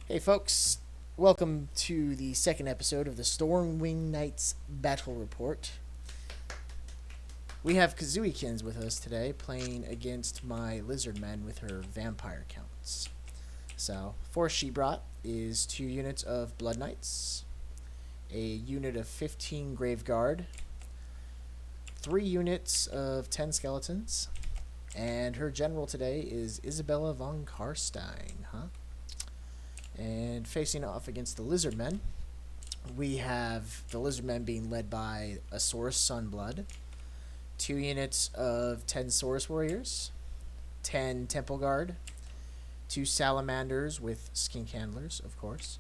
Hey folks, welcome to the second episode of the Stormwing Knights Battle Report. We have Kazuikins with us today, playing against my Lizardmen with her vampire counts. So, force she brought is 2 units of Blood Knights, a unit of 15 Grave Guard, 3 units of 10 Skeletons, and her general today is Isabella von Karstein, And facing off against the Lizardmen, we have the Lizardmen being led by a Saurus Sunblood, 2 units of 10 Saurus Warriors, 10 Temple Guard, 2 Salamanders with Skink Handlers, of course,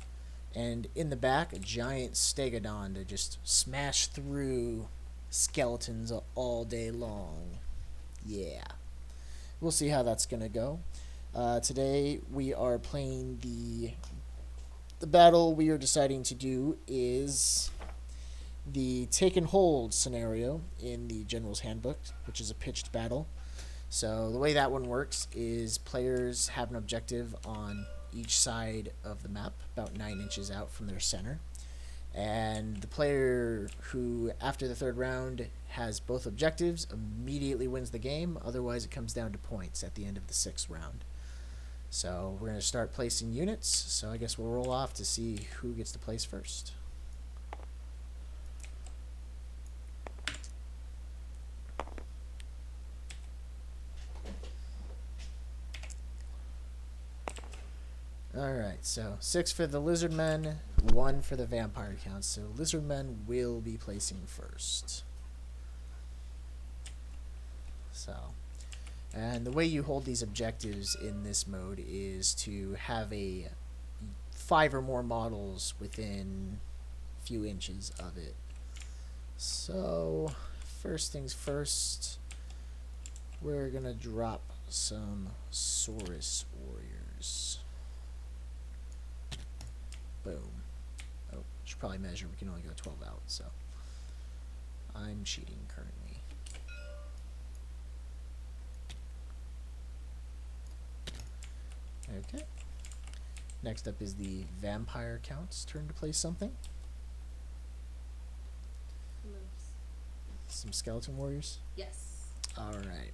and in the back, a giant Stegodon to just smash through skeletons all day long. Yeah. We'll see how that's going to go. Today we are playing the battle we are deciding to do is the take and hold scenario in the General's Handbook, which is a pitched battle. So the way that one works is players have an objective on each side of the map, about 9 inches out from their center. And the player who, after the third round, has both objectives immediately wins the game. Otherwise, it comes down to points at the end of the 6th round. So we're going to start placing units. So I guess we'll roll off to see who gets to place first. Alright, so 6 for the Lizardmen, 1 for the Vampire counts. So Lizardmen will be placing first. And the way you hold these objectives in this mode is to have 5 or more models within a few inches of it. So, first things first, we're going to drop some Saurus Warriors. Boom. Oh, should probably measure. We can only go 12 out, so I'm cheating currently. Okay. Next up is the Vampire Count's turn to place something. Moves. Some Skeleton Warriors. Yes. Alright.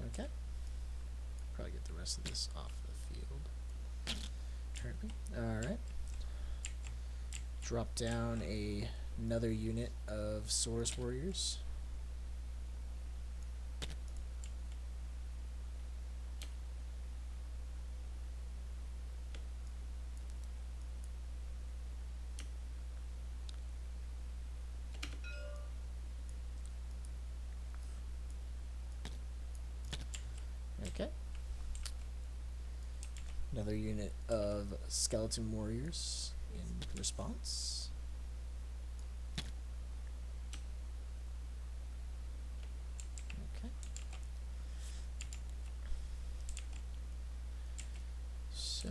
Okay. Probably get the rest of this off the field. Currently. Alright. Drop down another unit of Saurus Warriors. Okay. Another unit of Skeleton Warriors in response. Okay. So,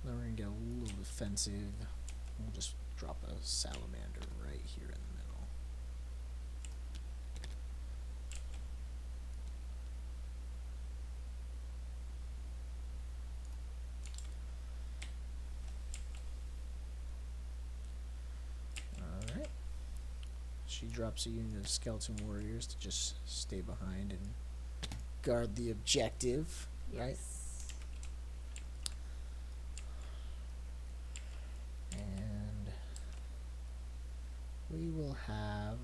now we're going to get a little defensive. We'll just drop a Salamander right here in the middle. Alright. She drops a unit of Skeleton Warriors to just stay behind and guard the objective, right? Yes. And we will have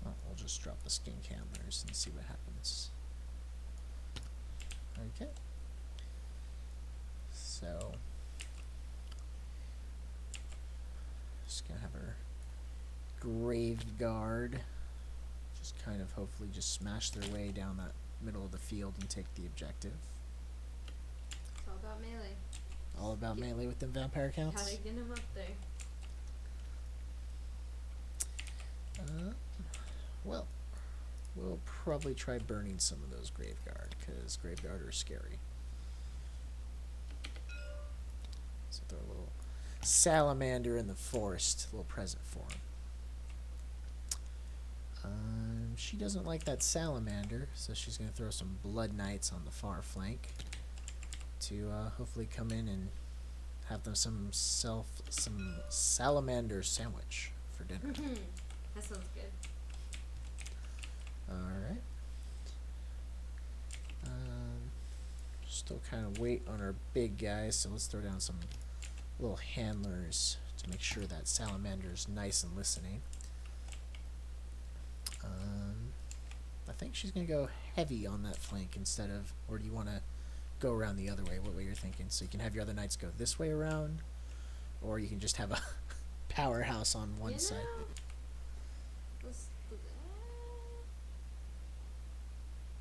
we'll just drop the Skink Handlers and see what happens. Okay. So just gonna have her Grave Guard just kind of hopefully just smash their way down that middle of the field and take the objective. It's all about melee. All about melee with them vampire counts. Gotta get him up there. Well, we'll probably try burning some of those Graveguard, because Graveguard are scary. So throw a little salamander in the forest, a little present for him. She doesn't like that salamander, so she's going to throw some blood knights on the far flank to hopefully come in and have them some salamander sandwich for dinner. That sounds good. Alright. Still kind of wait on our big guys, so let's throw down some little handlers to make sure that salamander is nice and listening. I think she's going to go heavy on that flank instead of, or do you want to go around the other way? What way you're thinking? So you can have your other knights go this way around, or you can just have a powerhouse on one side.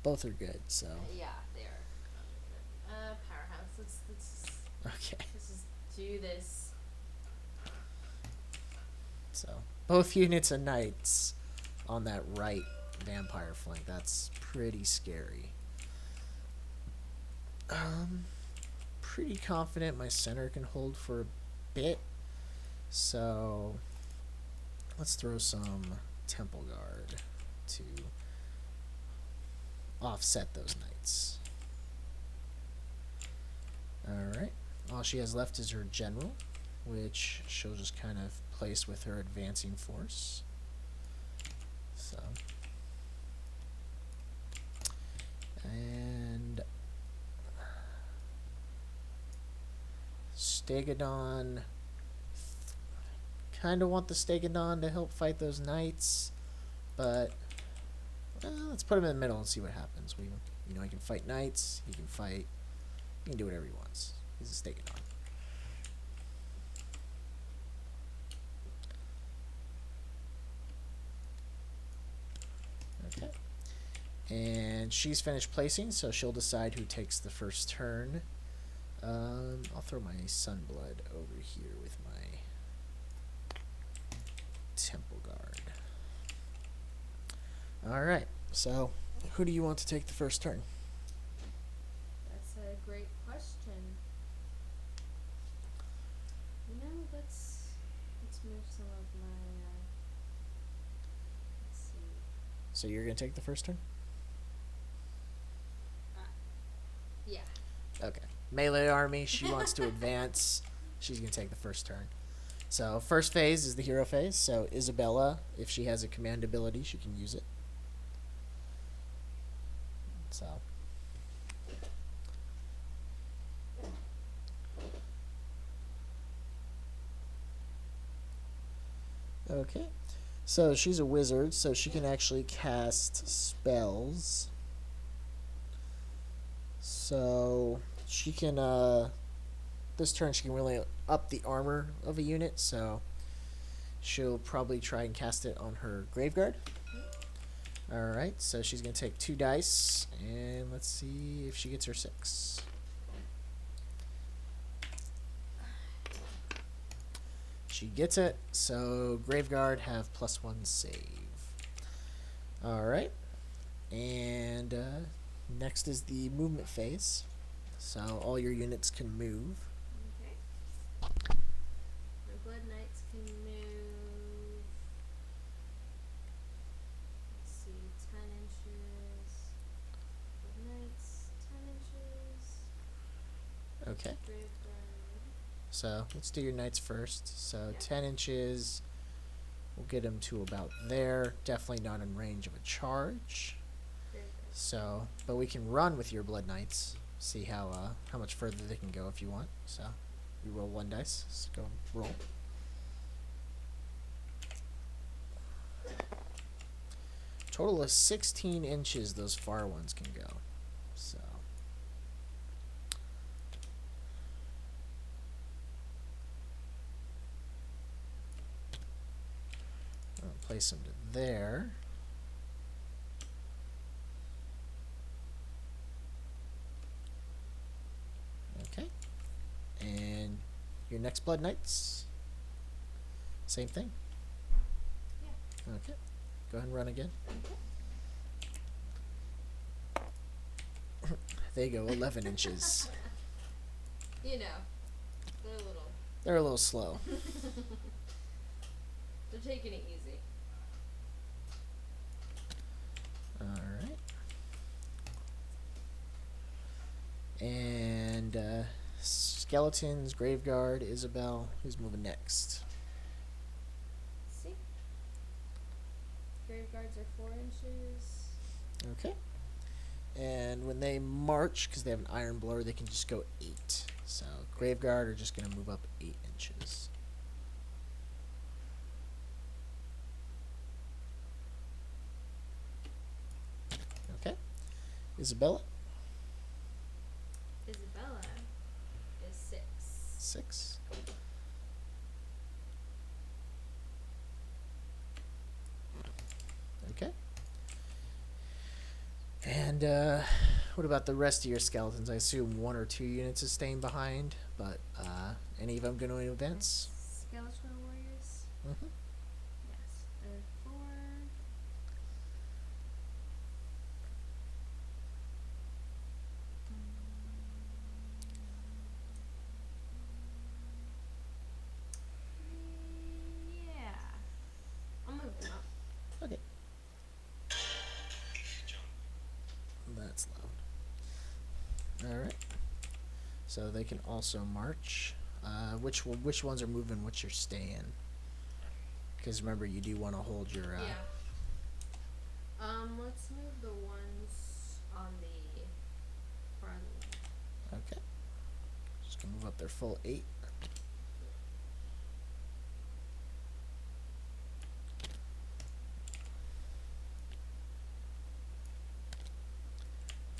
Both are good, so. Yeah, they are. Powerhouse. Let's Okay. just do this. So both units of knights on that right vampire flank. That's pretty scary. Pretty confident my center can hold for a bit. So let's throw some Temple Guard to offset those knights. Alright. All she has left is her general, which she'll just kind of place with her advancing force. So. And Stegodon. Kind of want the Stegodon to help fight those knights, but let's put him in the middle and see what happens. He can fight knights. He can do whatever he wants. He's a Stegodon. Okay. And she's finished placing, so she'll decide who takes the first turn. I'll throw my Sunblood over here with my Temple Guard. Alright, so who do you want to take the first turn? That's a great question. Let's move some of my. Let's see. So you're going to take the first turn? Yeah. Okay. Melee army, she wants to advance. She's going to take the first turn. So first phase is the hero phase. So Isabella, if she has a command ability, she can use it. So. Okay. So she's a wizard, so she can actually cast spells. So she can, this turn she can really up the armor of a unit, so she'll probably try and cast it on her Graveguard. Alright, so she's going to take 2 dice, and let's see if she gets her 6. She gets it, so Graveguard have +1 save. Alright, and next is the movement phase. So all your units can move. Okay. My Blood Knights can move. Let's see, 10 inches. Blood Knights, 10 inches. Okay. Graveguard. So let's do your knights first. So Yeah. 10 inches. We'll get them to about there. Definitely not in range of a charge. Graveguard. So, but we can run with your blood knights. See how much further they can go if you want. So, you roll 1 dice. Let's go roll. Total of 16 inches those far ones can go. So. I'll place them to there. Okay. And your next Blood Knights? Same thing? Yeah. Okay. Go ahead and run again. they go 11 inches. You know, they're a little. They're a little slow. They're taking it easy. Alright. And Skeletons, Graveguard, Isabel. Who's moving next? See? Grave guards are 4 inches. Okay. And when they march, because they have an iron blower, they can just go 8. So Graveguard are just going to move up 8 inches. Okay. Isabella? Isabella is 6. 6. Okay. And what about the rest of your skeletons? I assume 1 or 2 units is staying behind, but any of them going to advance? Skeletal warriors? Mm-hmm. Yes. They're 4. Yeah. I'll move them up. Okay. That's loud. All right. So they can also march. Which ones are moving? What's your staying? Because remember, you do want to hold your. Yeah. Let's move the ones on the front. Okay. Just gonna move up their full 8.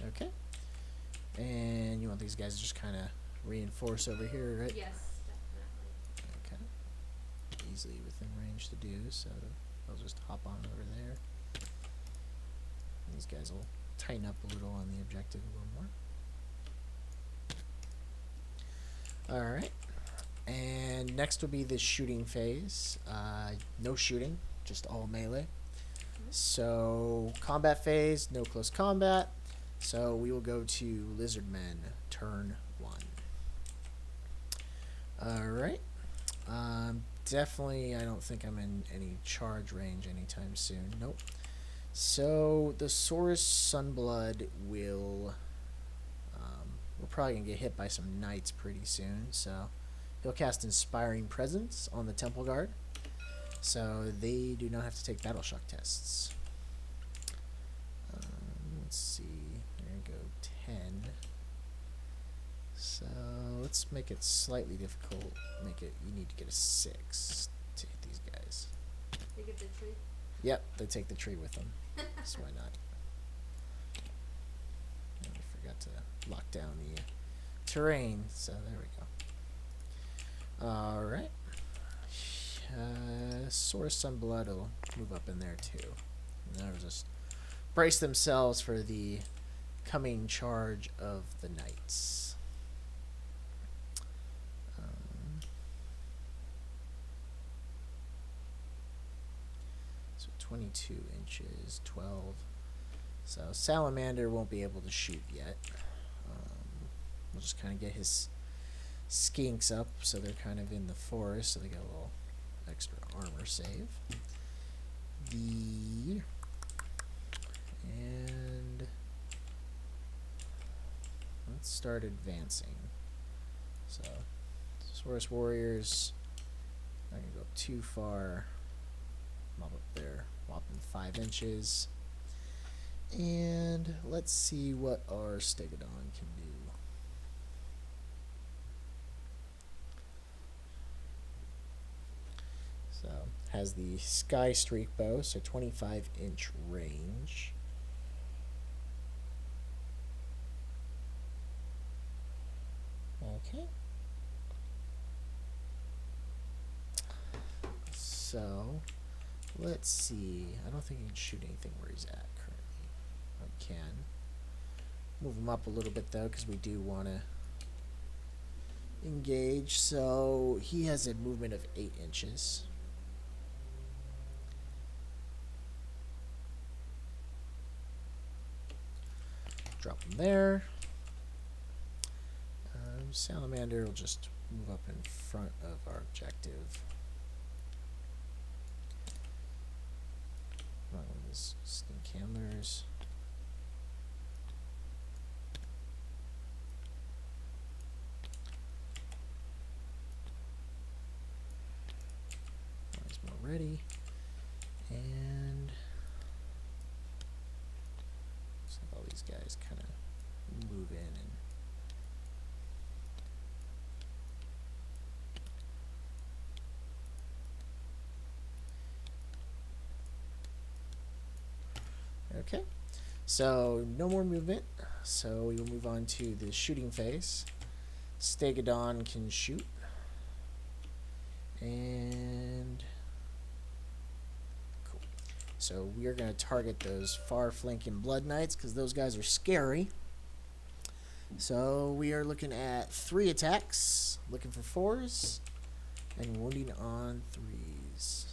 Okay. And you want these guys to just kind of reinforce over here, right? Yes, definitely. Okay. Easily within range to do, so they'll just hop on over there. These guys will tighten up a little on the objective a little more. Alright. And next will be the shooting phase. No shooting, just all melee. So, combat phase, no close combat. So, we will go to Lizardmen, turn 1. Alright. Definitely, I don't think I'm in any charge range anytime soon. Nope. So, the Saurus Sunblood will... we're probably going to get hit by some knights pretty soon, so... He'll cast Inspiring Presence on the Temple Guard, so they do not have to take Battle Shock tests. Let's see, there you go, 10. So let's make it slightly difficult. You need to get a 6 to hit these guys. They get the tree? Yep, they take the tree with them, so why not? And we forgot to lock down the terrain, so there we go. Alright. Saurus Sunblood will move up in there too. And they'll just brace themselves for the coming charge of the knights. So 22 inches, 12. So Salamander won't be able to shoot yet. We'll just kind of get his skinks up, so they're kind of in the forest, so they get a little extra armor save. And let's start advancing. So, Saurus Warriors, not gonna go up too far. Mob up there, whopping 5 inches. And let's see what our Stegodon can do. So, has the Sky Streak bow, so 25-inch range. Okay. So, let's see. I don't think he can shoot anything where he's at currently. I can. Move him up a little bit, though, because we do want to engage. So, he has a movement of 8 inches. Drop him there. Salamander will just move up in front of our objective. Come on, one of these sneak handlers. He's more ready. And let's have all these guys kind of move in and okay. So no more movement. So we will move on to the shooting phase. Stegodon can shoot. And cool. So we are going to target those far flanking Blood Knights because those guys are scary. So we are looking at 3 attacks, looking for 4s, and wounding on 3s.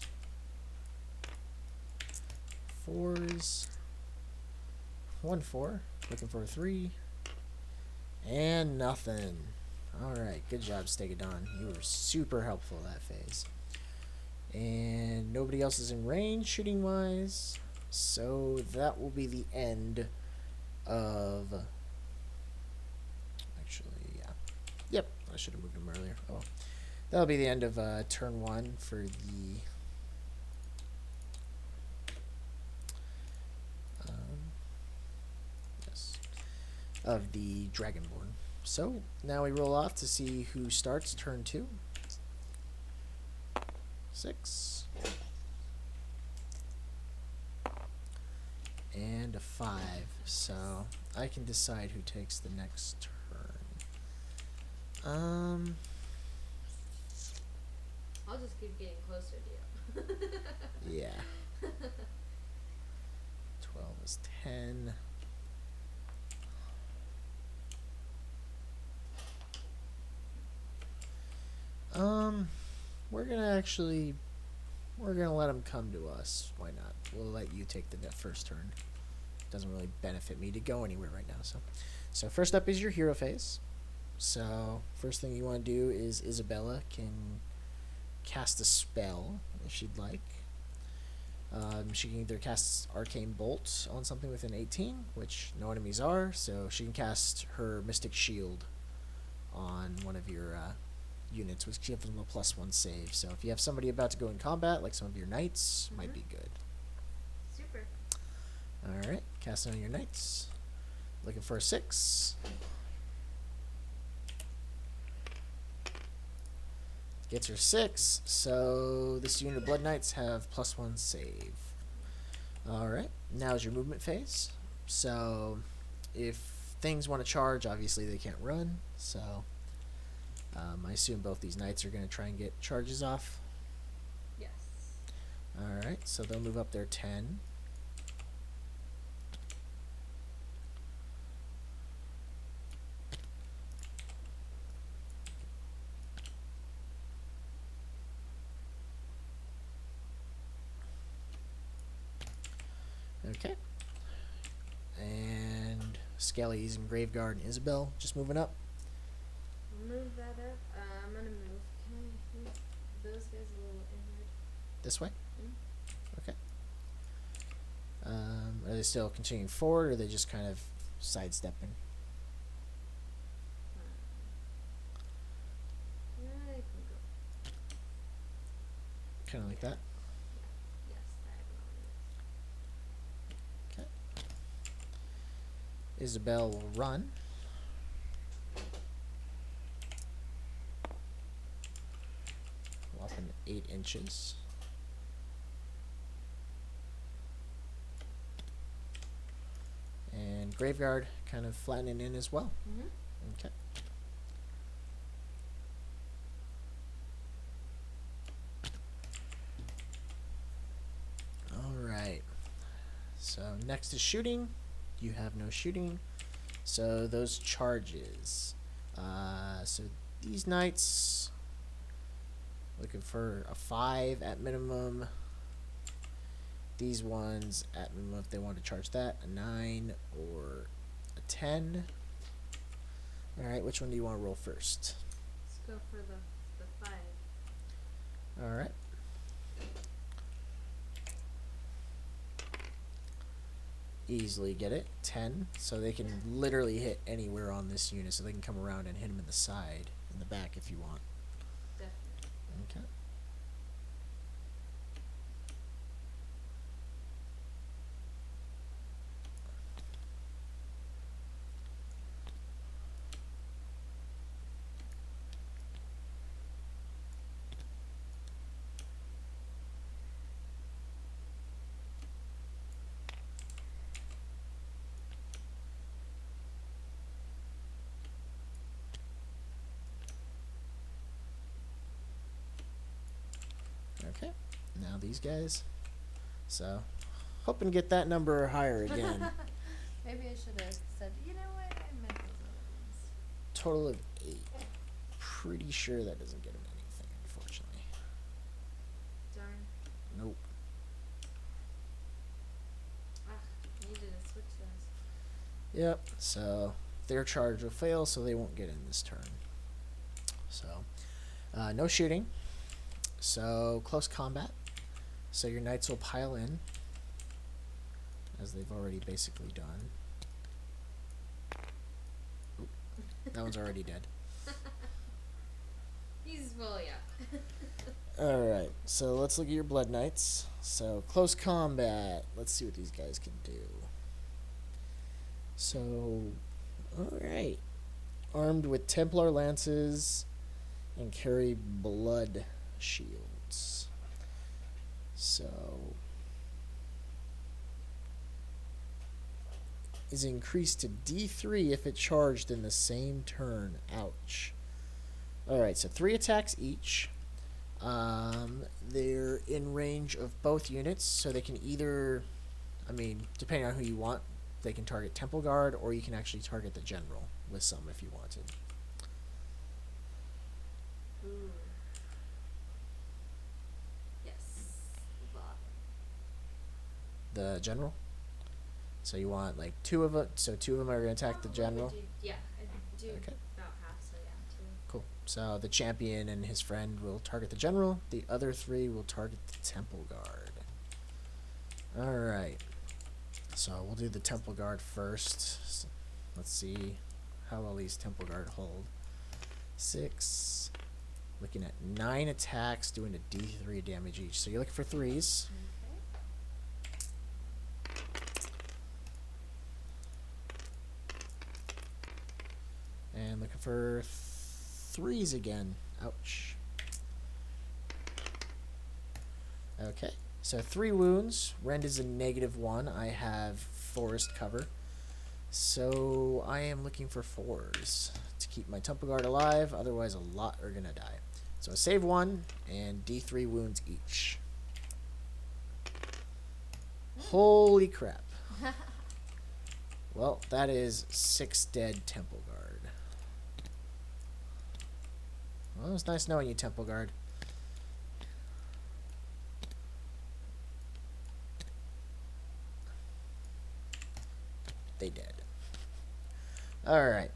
4s. 1-4, looking for a 3, and nothing. Alright, good job, Stegodon. You were super helpful that phase. And nobody else is in range shooting-wise, so that will be the end of... Actually, yeah. Yep, I should have moved him earlier. Oh, that'll be the end of turn 1 for the... of the Dragonborn. So now we roll off to see who starts turn 2. 6 and a 5. So I can decide who takes the next turn. I'll just keep getting closer to you. Yeah. 12 is 10. We're gonna let him come to us. Why not? We'll let you take the first turn. Doesn't really benefit me to go anywhere right now. So first up is your hero phase. So first thing you want to do is Isabella can cast a spell if she'd like. She can either cast Arcane Bolt on something within 18, which no enemies are, so she can cast her Mystic Shield on one of your units, which gives them a +1 save. So if you have somebody about to go in combat, like some of your knights, might be good. Super. Alright, casting on your knights. Looking for a 6. Gets her 6, so this unit of Blood Knights have +1 save. Alright, now is your movement phase. So if things want to charge, obviously they can't run, so I assume both these knights are going to try and get charges off. Yes. Alright, so they'll move up their 10. Okay. And Skelly's and Graveguard and Isabel just moving up. Move that up. I'm gonna move. Can I move those guys a little inward? This way? Mm-hmm. Okay. Are they still continuing forward, or are they just kind of sidestepping? I can go. Kind of like that? Yes, diagonal. Okay. Isabel will run. Up in 8 inches. And Graveguard kind of flattening in as well. Mm-hmm. Okay. Alright. So next is shooting. You have no shooting. So those charges. So these knights looking for a 5 at minimum. These ones at minimum, if they want to charge that, a 9 or a 10. Alright, which one do you want to roll first? Let's go for the 5. Alright. Easily get it. 10. So they can literally hit anywhere on this unit. So they can come around and hit him in the side, in the back if you want. Definitely. Okay. Okay. Now these guys. So, hoping to get that number higher again. Maybe I should have said, you know what, I meant those other ones. Total of 8. Pretty sure that doesn't get him anything, unfortunately. Darn. Nope. Needed to switch those. Yep. So, their charge will fail, so they won't get in this turn. So, no shooting. So, close combat. So your knights will pile in, as they've already basically done. Oop, that one's already dead. Well, yeah. Alright, so let's look at your blood knights. So, close combat. Let's see what these guys can do. So, alright. Armed with Templar lances and carry blood shields. So, is increased to D3 if it charged in the same turn. Ouch. Alright, so 3 attacks each. They're in range of both units, so they can either, I mean, depending on who you want, they can target Temple Guard, or you can actually target the General with some if you wanted. Ooh. Yes. The bottom. The General? So you want like 2 of them, so 2 of them are going to attack the General? Yeah, I do Okay. about half, so yeah, 2. Cool. So the champion and his friend will target the General. The other 3 will target the Temple Guard. Alright. So we'll do the Temple Guard first. So let's see how well these Temple Guard hold. 6. Looking at 9 attacks, doing a D3 damage each. So you're looking for 3s. And looking for 3s again. Ouch. Okay. So 3 wounds. Rend is a -1. I have forest cover. So I am looking for 4s to keep my Temple Guard alive. Otherwise, a lot are going to die. So I save 1 and D3 wounds each. Holy crap. Well, that is 6 dead Temple Guard. Well, it was nice knowing you, Temple Guard. They dead. Alright.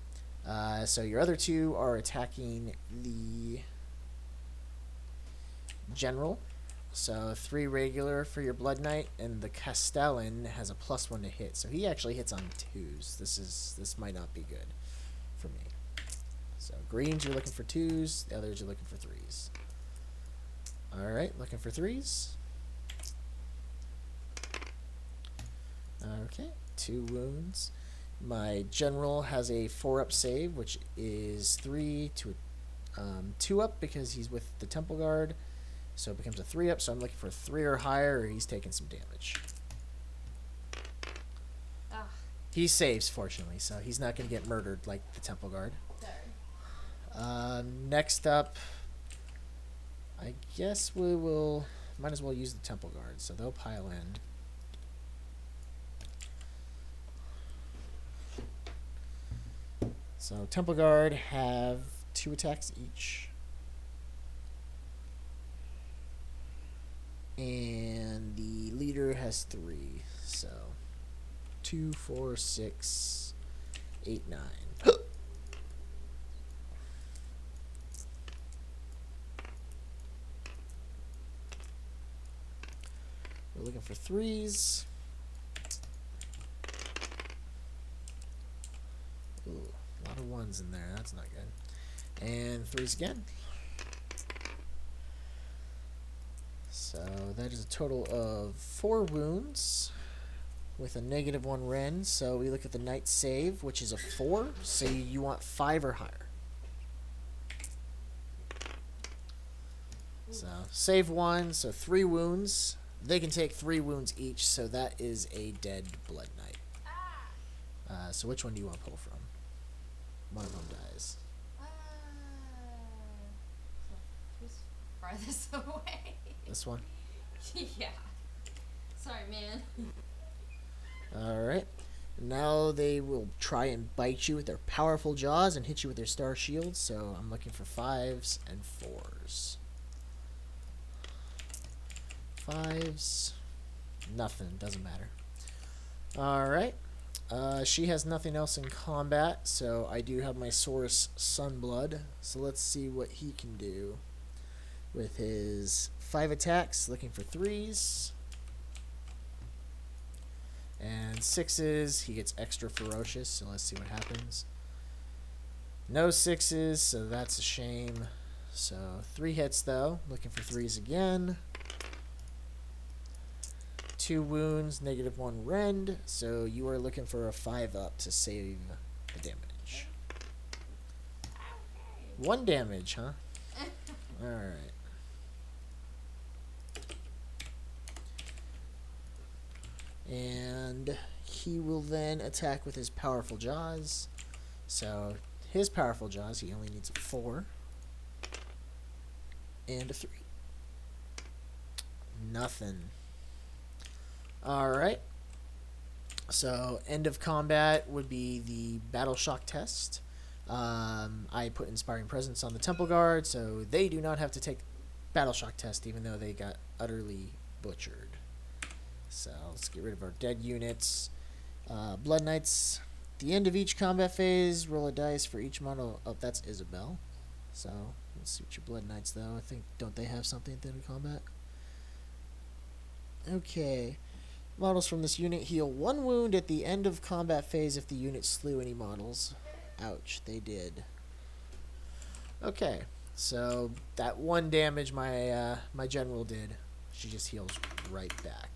So your other 2 are attacking the General. So 3 regular for your Blood Knight, and the Castellan has a +1 to hit. So he actually hits on 2s. This might not be good for me. So greens, you're looking for 2s. The others, you're looking for 3s. Alright, looking for 3s. Okay, 2 wounds. My General has a 4-up save, which is 3 to 2 up because he's with the Temple Guard. So it becomes a 3-up, so I'm looking for 3 or higher, or he's taking some damage. He saves, fortunately, so he's not going to get murdered like the Temple Guard. Next up, I guess we will, might as well use the Temple Guard, so they'll pile in. So Temple Guard have 2 attacks each. And the leader has 3, so 2, 4, 6, 8, 9. We're looking for 3s. Ooh, a lot of 1s in there. That's not good. And 3s again. So that is a total of 4 wounds with a -1 Ren. So we look at the Knight save, which is a 4. So you want 5 or higher. So save 1, so 3 wounds. They can take 3 wounds each, so that is a dead Blood Knight. So which one do you want to pull from? One of them dies. Who's farthest away? This one? Yeah. Sorry, man. Alright. Now they will try and bite you with their powerful jaws and hit you with their star shields, so I'm looking for 5s and 4s. 5s. Nothing. Doesn't matter. Alright. She has nothing else in combat, so I do have my Saurus Sunblood. So let's see what he can do with his 5 attacks, looking for 3s. And 6s, he gets extra ferocious, so let's see what happens. No 6s, so that's a shame. So 3 hits though, looking for 3s again. 2 wounds, -1 rend, so you are looking for a 5 up to save the damage. 1 damage, huh? Alright. And he will then attack with his powerful jaws. So his powerful jaws, he only needs a 4 and a 3. Nothing. Alright. So end of combat would be the battle shock test. I put Inspiring Presence on the Temple Guard, so they do not have to take battle shock test even though they got utterly butchered. So let's get rid of our dead units. Blood Knights. At the end of each combat phase, roll a dice for each model. Oh, that's Isabel. So let's see what your Blood Knights though. I think, don't they have something at the end of combat? Okay. Models from this unit heal 1 wound at the end of combat phase if the unit slew any models. Ouch, they did. Okay, so that 1 damage my general did, she just heals right back.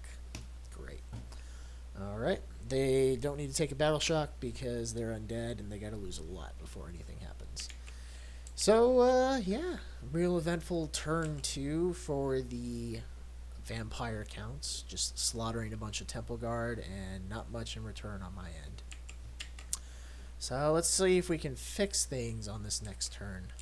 Great. Alright, they don't need to take a battle shock because they're undead and they gotta lose a lot before anything happens. So, yeah, real eventful turn 2 for the vampire counts, just slaughtering a bunch of Temple Guard and not much in return on my end. So let's see if we can fix things on this next turn.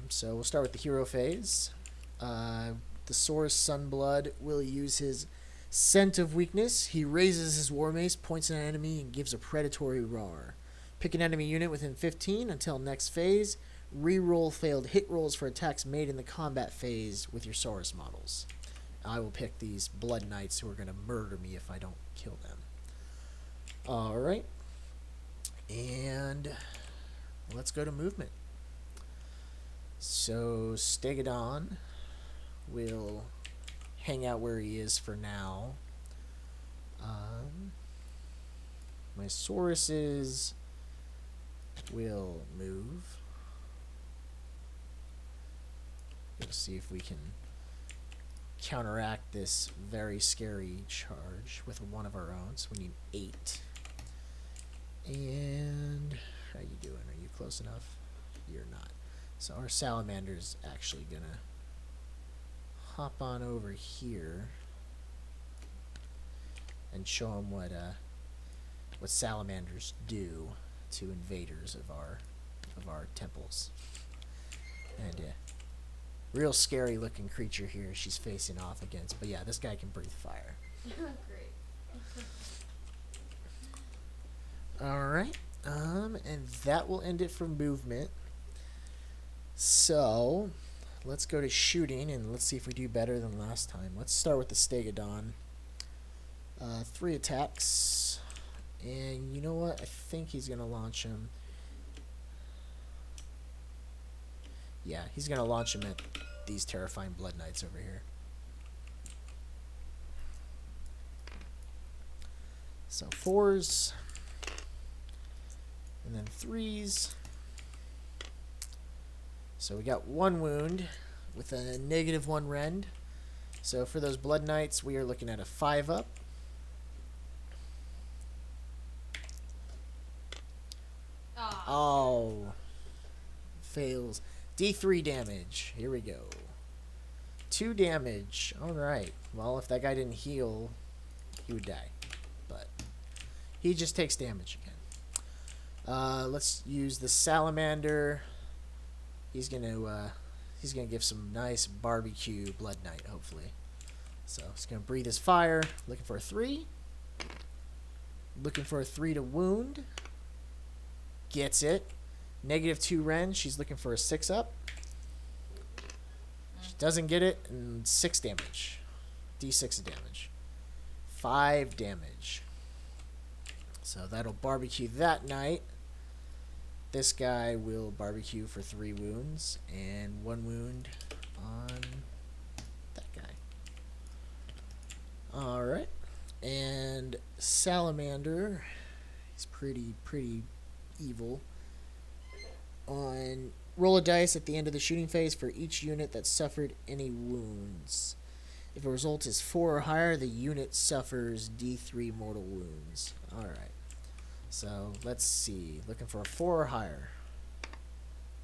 So we'll start with the hero phase. The Saurus Sunblood will use his Scent of Weakness. He raises his War Mace, points at an enemy, and gives a predatory roar. Pick an enemy unit within 15 until next phase. Reroll failed hit rolls for attacks made in the combat phase with your Saurus models. I will pick these Blood Knights who are going to murder me if I don't kill them. Alright. And let's go to movement. So Stegadon will hang out where he is for now. My Sauruses will move. Let's see if we can counteract this very scary charge with 1 of our own. So we need 8. And how you doing? Are you close enough? You're not. So our salamander's actually gonna hop on over here and show him what salamanders do to invaders of our temples. And real scary looking creature here she's facing off against. But yeah, this guy can breathe fire. Great. Alright. And that will end it for movement. So let's go to shooting and let's see if we do better than last time. Let's start with the Stegadon. 3 attacks. And you know what? I think he's gonna launch him. Yeah, he's gonna launch him at these terrifying Blood Knights over here. So 4s. And then 3s. So we got 1 wound with a -1 rend. So for those Blood Knights, we are looking at a 5-up. Oh. Fails. D3 damage. Here we go. 2 damage. Alright. Well, if that guy didn't heal, he would die. But he just takes damage again. Let's use the Salamander. He's gonna give some nice barbecue Blood Knight, hopefully. So he's gonna breathe his fire. Looking for a 3. Looking for a 3 to wound. Gets it. -2 rend. She's looking for a 6-up. She doesn't get it. And 6 damage. D6 of damage. 5 damage. So that'll barbecue that night. This guy will barbecue for 3 wounds. And 1 wound on that guy. Alright. And Salamander. He's pretty evil. On roll a dice at the end of the shooting phase for each unit that suffered any wounds. If a result is 4 or higher, the unit suffers D3 mortal wounds. Alright. So, let's see. Looking for a 4 or higher.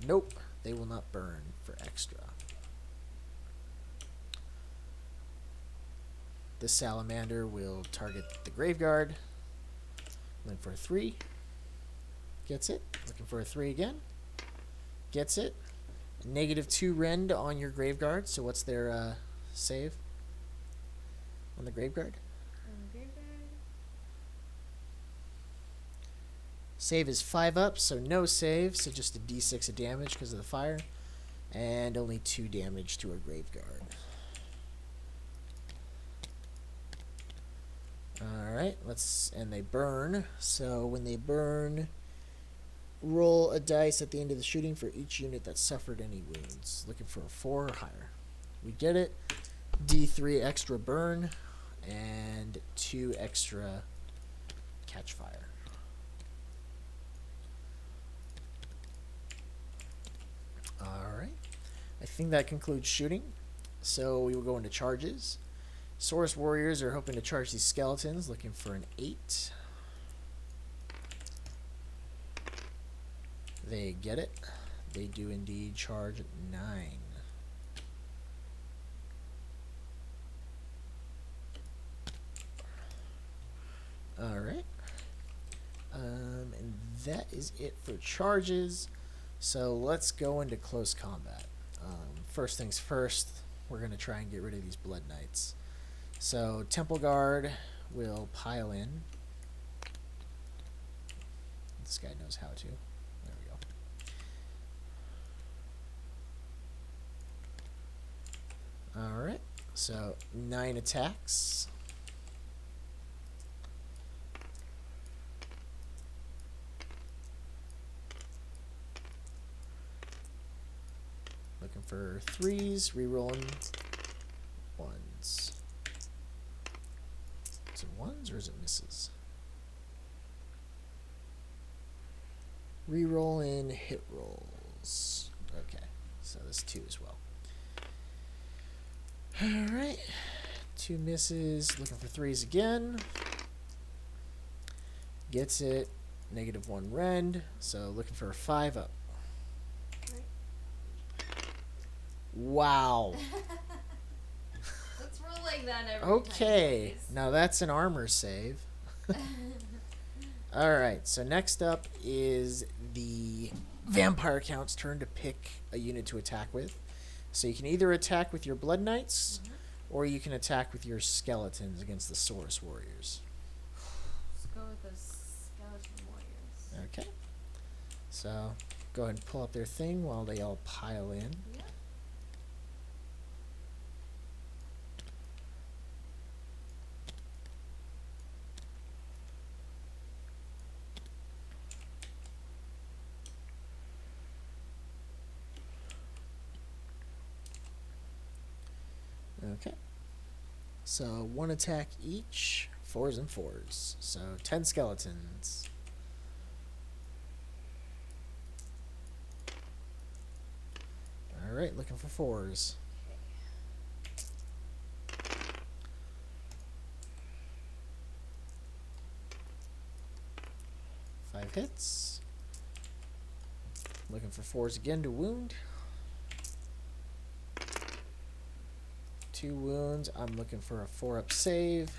Nope. They will not burn for extra. The Salamander will target the Graveguard. Looking for a 3. Gets it. Looking for a 3 again. Gets it. -2 rend on your Graveguard. So what's their save on the Graveguard? Save is 5-up, so no save. So just a D6 of damage because of the fire. And only 2 damage to a Graveguard. Alright, and they burn. So when they burn, roll a dice at the end of the shooting for each unit that suffered any wounds. Looking for a 4 or higher. We get it. D3 extra burn. And 2 extra catch fire. Alright. I think that concludes shooting. So we will go into charges. Saurus Warriors are hoping to charge these skeletons. Looking for an 8. They get it. They do indeed charge 9. Alright. And that is it for charges. So let's go into close combat. First things first, we're going to try and get rid of these Blood Knights. So Temple Guard will pile in. This guy knows how to. There we go. Alright, so 9 attacks. Looking for 3s, rerolling 1s. Is it 1s or is it misses? Reroll in hit rolls. Okay, so this 2 as well. Alright, 2 misses, looking for 3s again. Gets it, -1 rend, so looking for a 5-up. Wow. Let's roll like that every Okay, time, please. now that's an armor save. Alright, so next up is the Vampire Count's turn to pick a unit to attack with. So you can either attack with your Blood Knights, or you can attack with your skeletons against the Saurus Warriors. Let's go with the skeleton warriors. Okay. So go ahead and pull up their thing while they all pile in. Yeah. Okay. So 1 attack each 4s and 4s. So 10 skeletons. Alright, looking for 4s. Five hits. Looking for 4s again to wound. 2 wounds. I'm looking for a 4-up save.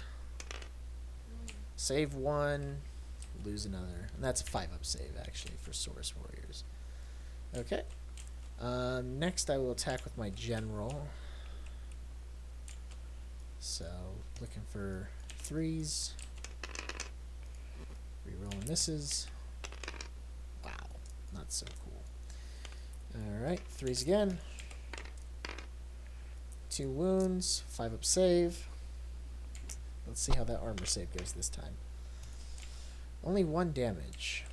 Save 1, lose another. And that's a 5-up save, actually, for Saurus Warriors. Okay. Next, I will attack with my General. So, looking for 3s. Rerolling misses. Wow, not so cool. Alright, 3s again. 2 wounds, 5-up save. Let's see how that armor save goes this time. Only 1 damage.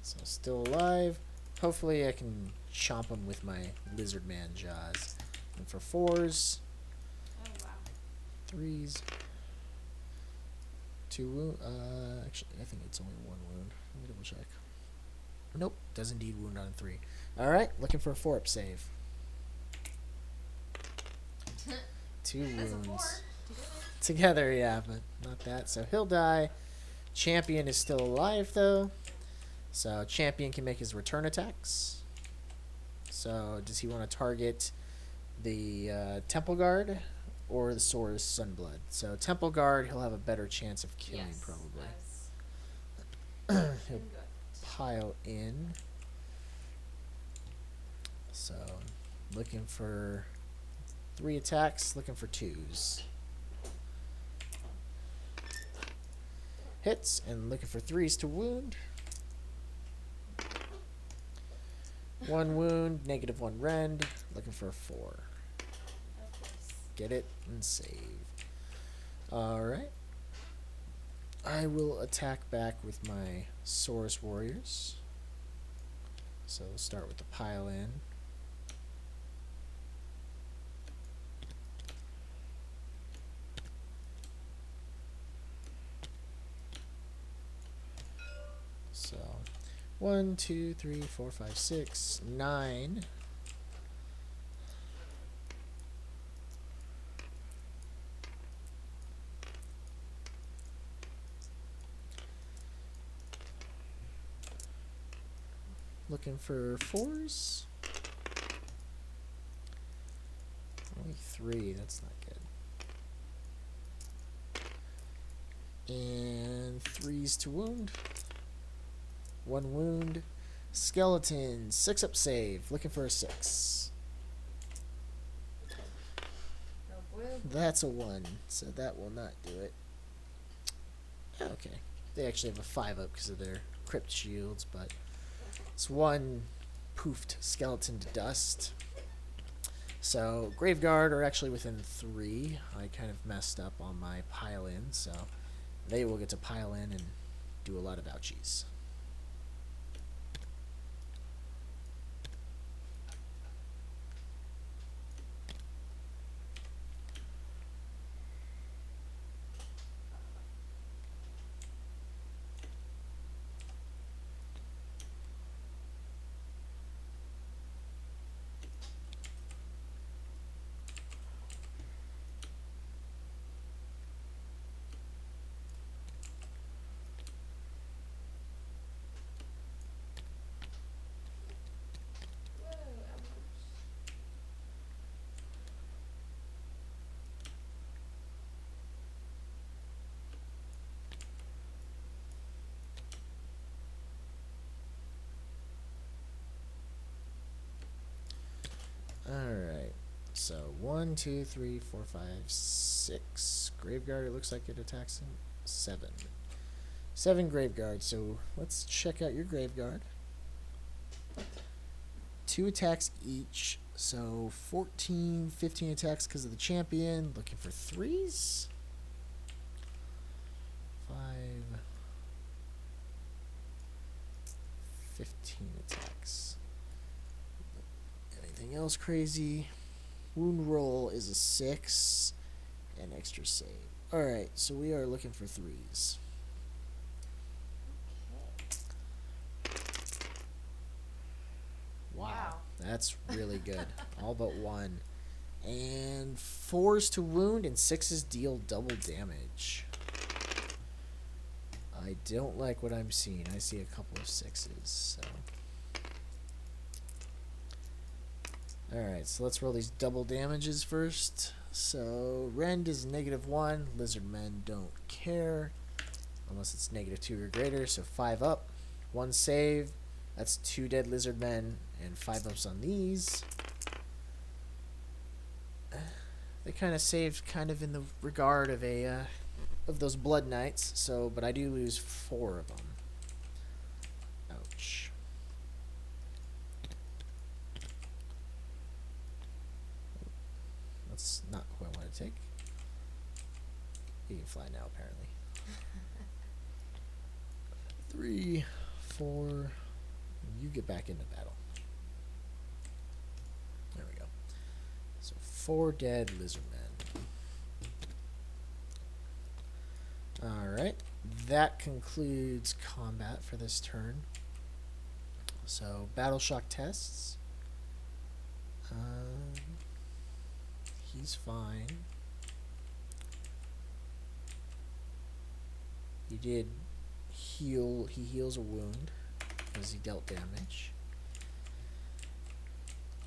So still alive. Hopefully I can chomp him with my Lizardman jaws. And for 4s. Oh, wow. 3s. 2 wound. Actually, I think it's only 1 wound. Let me double check. Nope, does indeed wound on 3. Alright, looking for a 4-up save. 2 wounds. Together, yeah, but not that. So he'll die. Champion is still alive, though. So Champion can make his return attacks. So does he want to target the Temple Guard or the Saurus Sunblood? So Temple Guard, he'll have a better chance of killing, Yes, probably. nice. He'll pile in. So looking for 3 attacks, looking for 2s. Hits, and looking for 3s to wound. 1 wound, -1 rend, looking for a 4. Of course. Get it and save. Alright. I will attack back with my Saurus Warriors. So we'll start with the pile in. So 1, 2, 3, 4, 5, 6, 9. Looking for 4s. Only 3, that's not good. And 3s to wound. 1 wound. Skeleton, 6-up save. Looking for a 6. Oh, boy. That's a 1, so that will not do it. Okay. They actually have a 5-up because of their crypt shields, but it's 1 poofed skeleton to dust. So Graveguard are actually within 3. I kind of messed up on my pile in, so they will get to pile in and do a lot of ouchies. Whoa, ouch. Alright. So 1, 2, 3, 4, 5, 6. Graveguard, it looks like it attacks him. 7. 7 Graveguard. So let's check out your Graveguard. 2 attacks each. So 14, 15 attacks because of the champion. Looking for 3s. 5. 15 attacks. Anything else crazy? Wound roll is a 6. And extra save. Alright, so we are looking for 3s. Okay. Wow. That's really good. All but 1. And 4s to wound and 6s deal double damage. I don't like what I'm seeing. I see a couple of 6s, so. Alright, so let's roll these double damages first. So, Rend is -1. Lizardmen don't care. Unless it's -2 or greater, so 5 up. 1 save. That's 2 dead Lizardmen, and 5 ups on these. They kind of saved kind of in the regard of a of those Blood Knights, so but I do lose 4 of them. Ouch. That's not who I want to take. You can fly now, apparently. 3, 4. You get back into battle. There we go. So 4 dead Lizardmen. Alright. That concludes combat for this turn. So, battle shock tests. He's fine. He did heal. He heals a wound because he dealt damage.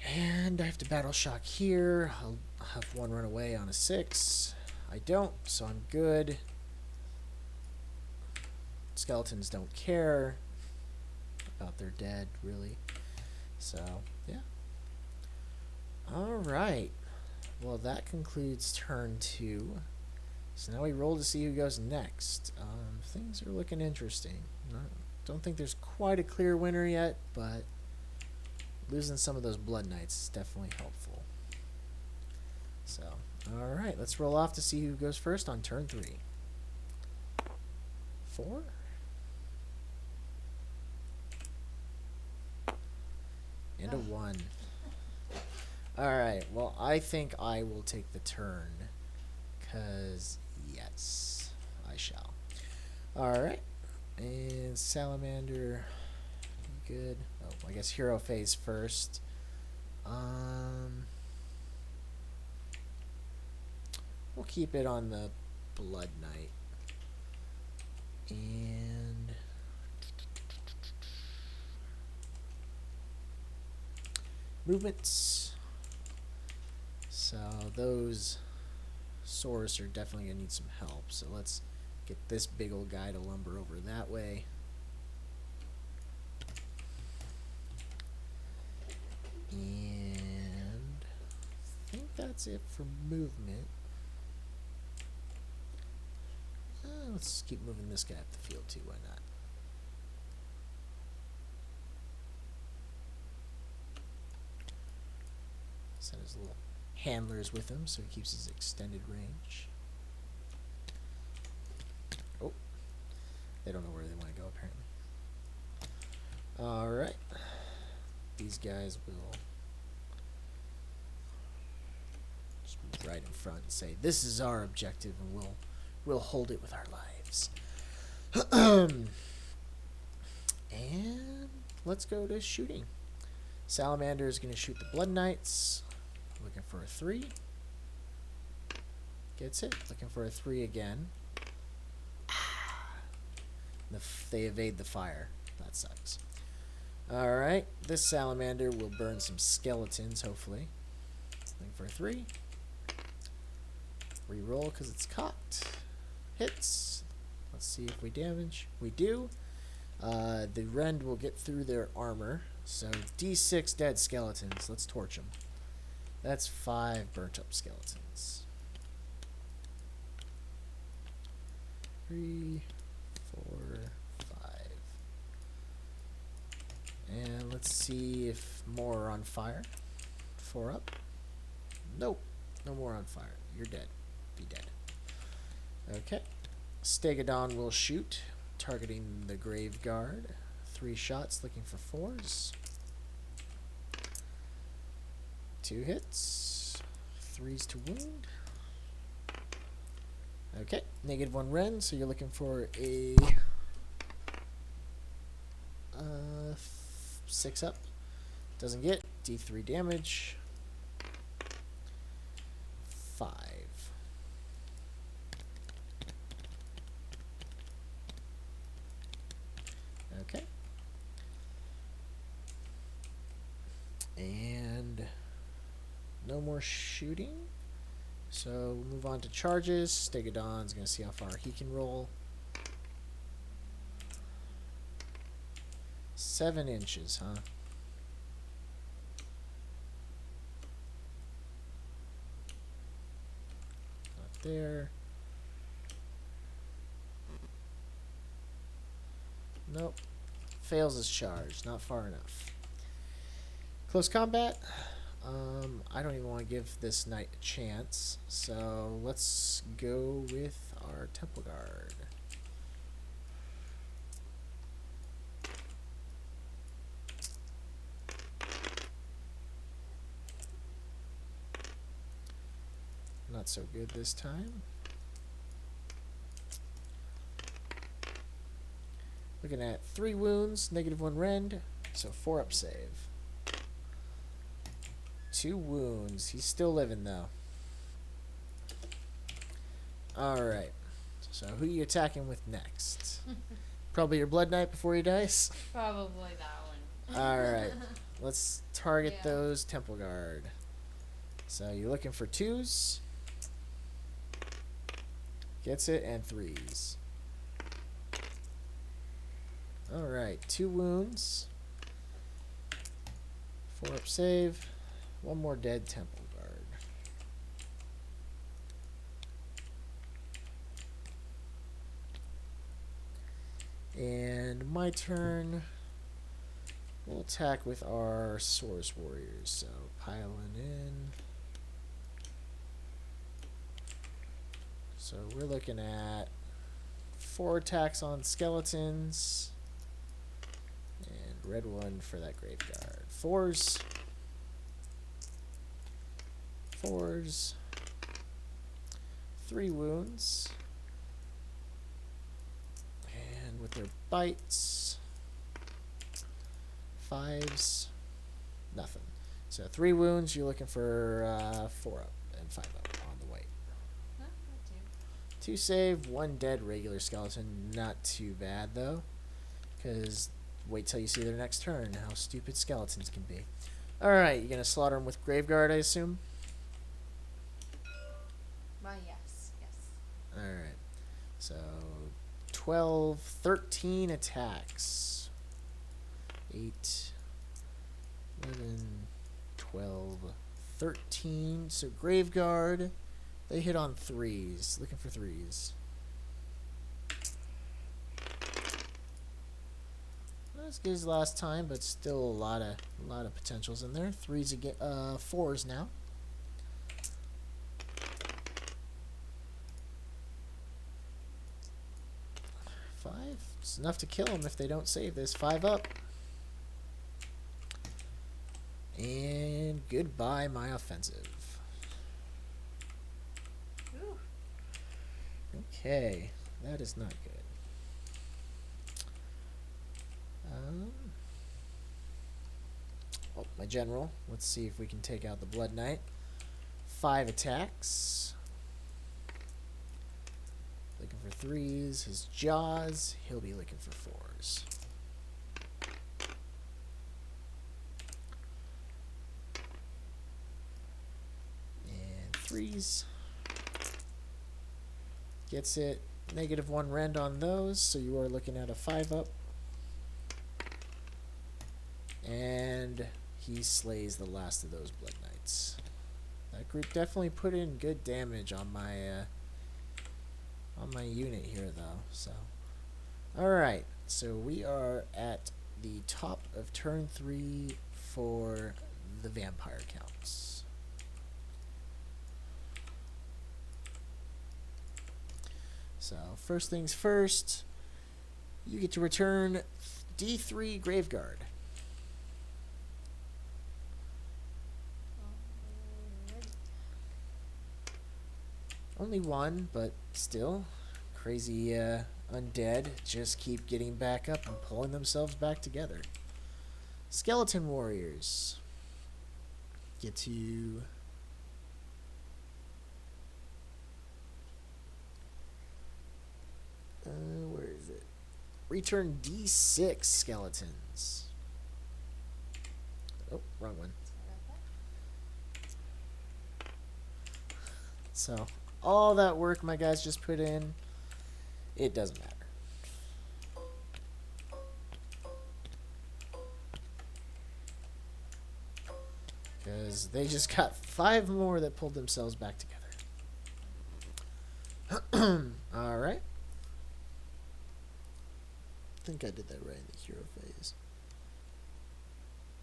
And I have to battle shock here. I'll have 1 run away on a 6. I don't, so I'm good. Skeletons don't care about their dead, really. So, yeah. Alright. Well, that concludes turn 2. So now we roll to see who goes next. Things are looking interesting. Don't think there's quite a clear winner yet, but losing some of those Blood Knights is definitely helpful. So, alright, let's roll off to see who goes first on turn 3. 4? And a 1. Alright, well, I think I will take the turn. Because, yes, I shall. Alright. And Salamander. Good. Oh, I guess Hero Phase first. We'll keep it on the Blood Knight. And movements. So those Saurus are definitely going to need some help. So let's get this big old guy to lumber over that way. And I think that's it for movement. Let's keep moving this guy up the field too, why not? Send his little handlers with him so he keeps his extended range. Oh, they don't know where they want to go apparently. Alright, these guys will just move right in front and say, this is our objective and we'll hold it with our lives. And let's go to shooting. Salamander is going to shoot the Blood Knights. Looking for a 3. Gets it. Looking for a 3 again. They evade the fire. That sucks. Alright. This Salamander will burn some skeletons, hopefully. Looking for a 3. Reroll because it's cocked. Hits. Let's see if we damage. We do. The Rend will get through their armor. So D6 dead skeletons. Let's torch them. That's 5 burnt up skeletons. 3, 4, 5. And let's see if more are on fire. 4 up. Nope. No more on fire. You're dead. Be dead. Okay. Stegodon will shoot, targeting the Grave Guard. 3 shots, looking for 4s. 2 hits. 3s to wound. Okay, -1 Ren, so you're looking for a 6 up. Doesn't get. D3 damage. 5. Okay. And no more shooting. So we'll move on to charges. Stegodon's going to see how far he can roll. 7 inches, huh? Not there. Nope. Fails his charge. Not far enough. Close combat. I don't even want to give this knight a chance. So let's go with our Temple Guard. Not so good this time. Looking at 3 wounds, -1 rend, so 4 up save. 2 wounds. He's still living though. Alright. So who are you attacking with next? Probably your Blood Knight before he dies? Probably that one. Alright. Let's target Yeah. those Temple Guard. So you're looking for 2s. Gets it, and 3s. Alright, 2 wounds. 4 up save. 1 more dead Temple Guard. And my turn. We'll attack with our Source Warriors. So piling in. So we're looking at 4 attacks on skeletons. And red 1 for that Graveguard. 4s. 4s. 3 wounds. And with their bites. 5s. Nothing. So 3 wounds, you're looking for 4 up and 5 up on the white. Huh? Not 2. 2 save, 1 dead regular skeleton. Not too bad though. Because wait till you see their next turn, how stupid skeletons can be. Alright, you're going to slaughter them with Graveguard, I assume? Well, yes. Yes. Alright. So 12, 13 attacks. 8, 11, 12, 13. So Graveguard, they hit on 3s. Looking for 3s. Not as good as last time, but still a lot of potentials in there. 3s again, 4s now. 5. It's enough to kill them if they don't save this. 5 up. And goodbye, my offensive. Ooh. Okay, that is not good. Oh, my general. Let's see if we can take out the Blood Knight. 5 attacks. Looking for 3s. His jaws. He'll be looking for 4s. And 3s. Gets it. -1 rend on those, so you are looking at a 5 up. And he slays the last of those Blood Knights. That group definitely put in good damage on my unit here, though. So, all right. So we are at the top of turn 3 for the vampire counts. So first things first, you get to return D3 Graveguard. Alrighty. Only one, but still. Crazy undead just keep getting back up and pulling themselves back together. Skeleton warriors. Get to... where is it? Return D6 skeletons. Oh, wrong one. So, all that work my guys just put in, it doesn't matter. Because they just got 5 more that pulled themselves back together. Alright. I think I did that right in the hero phase.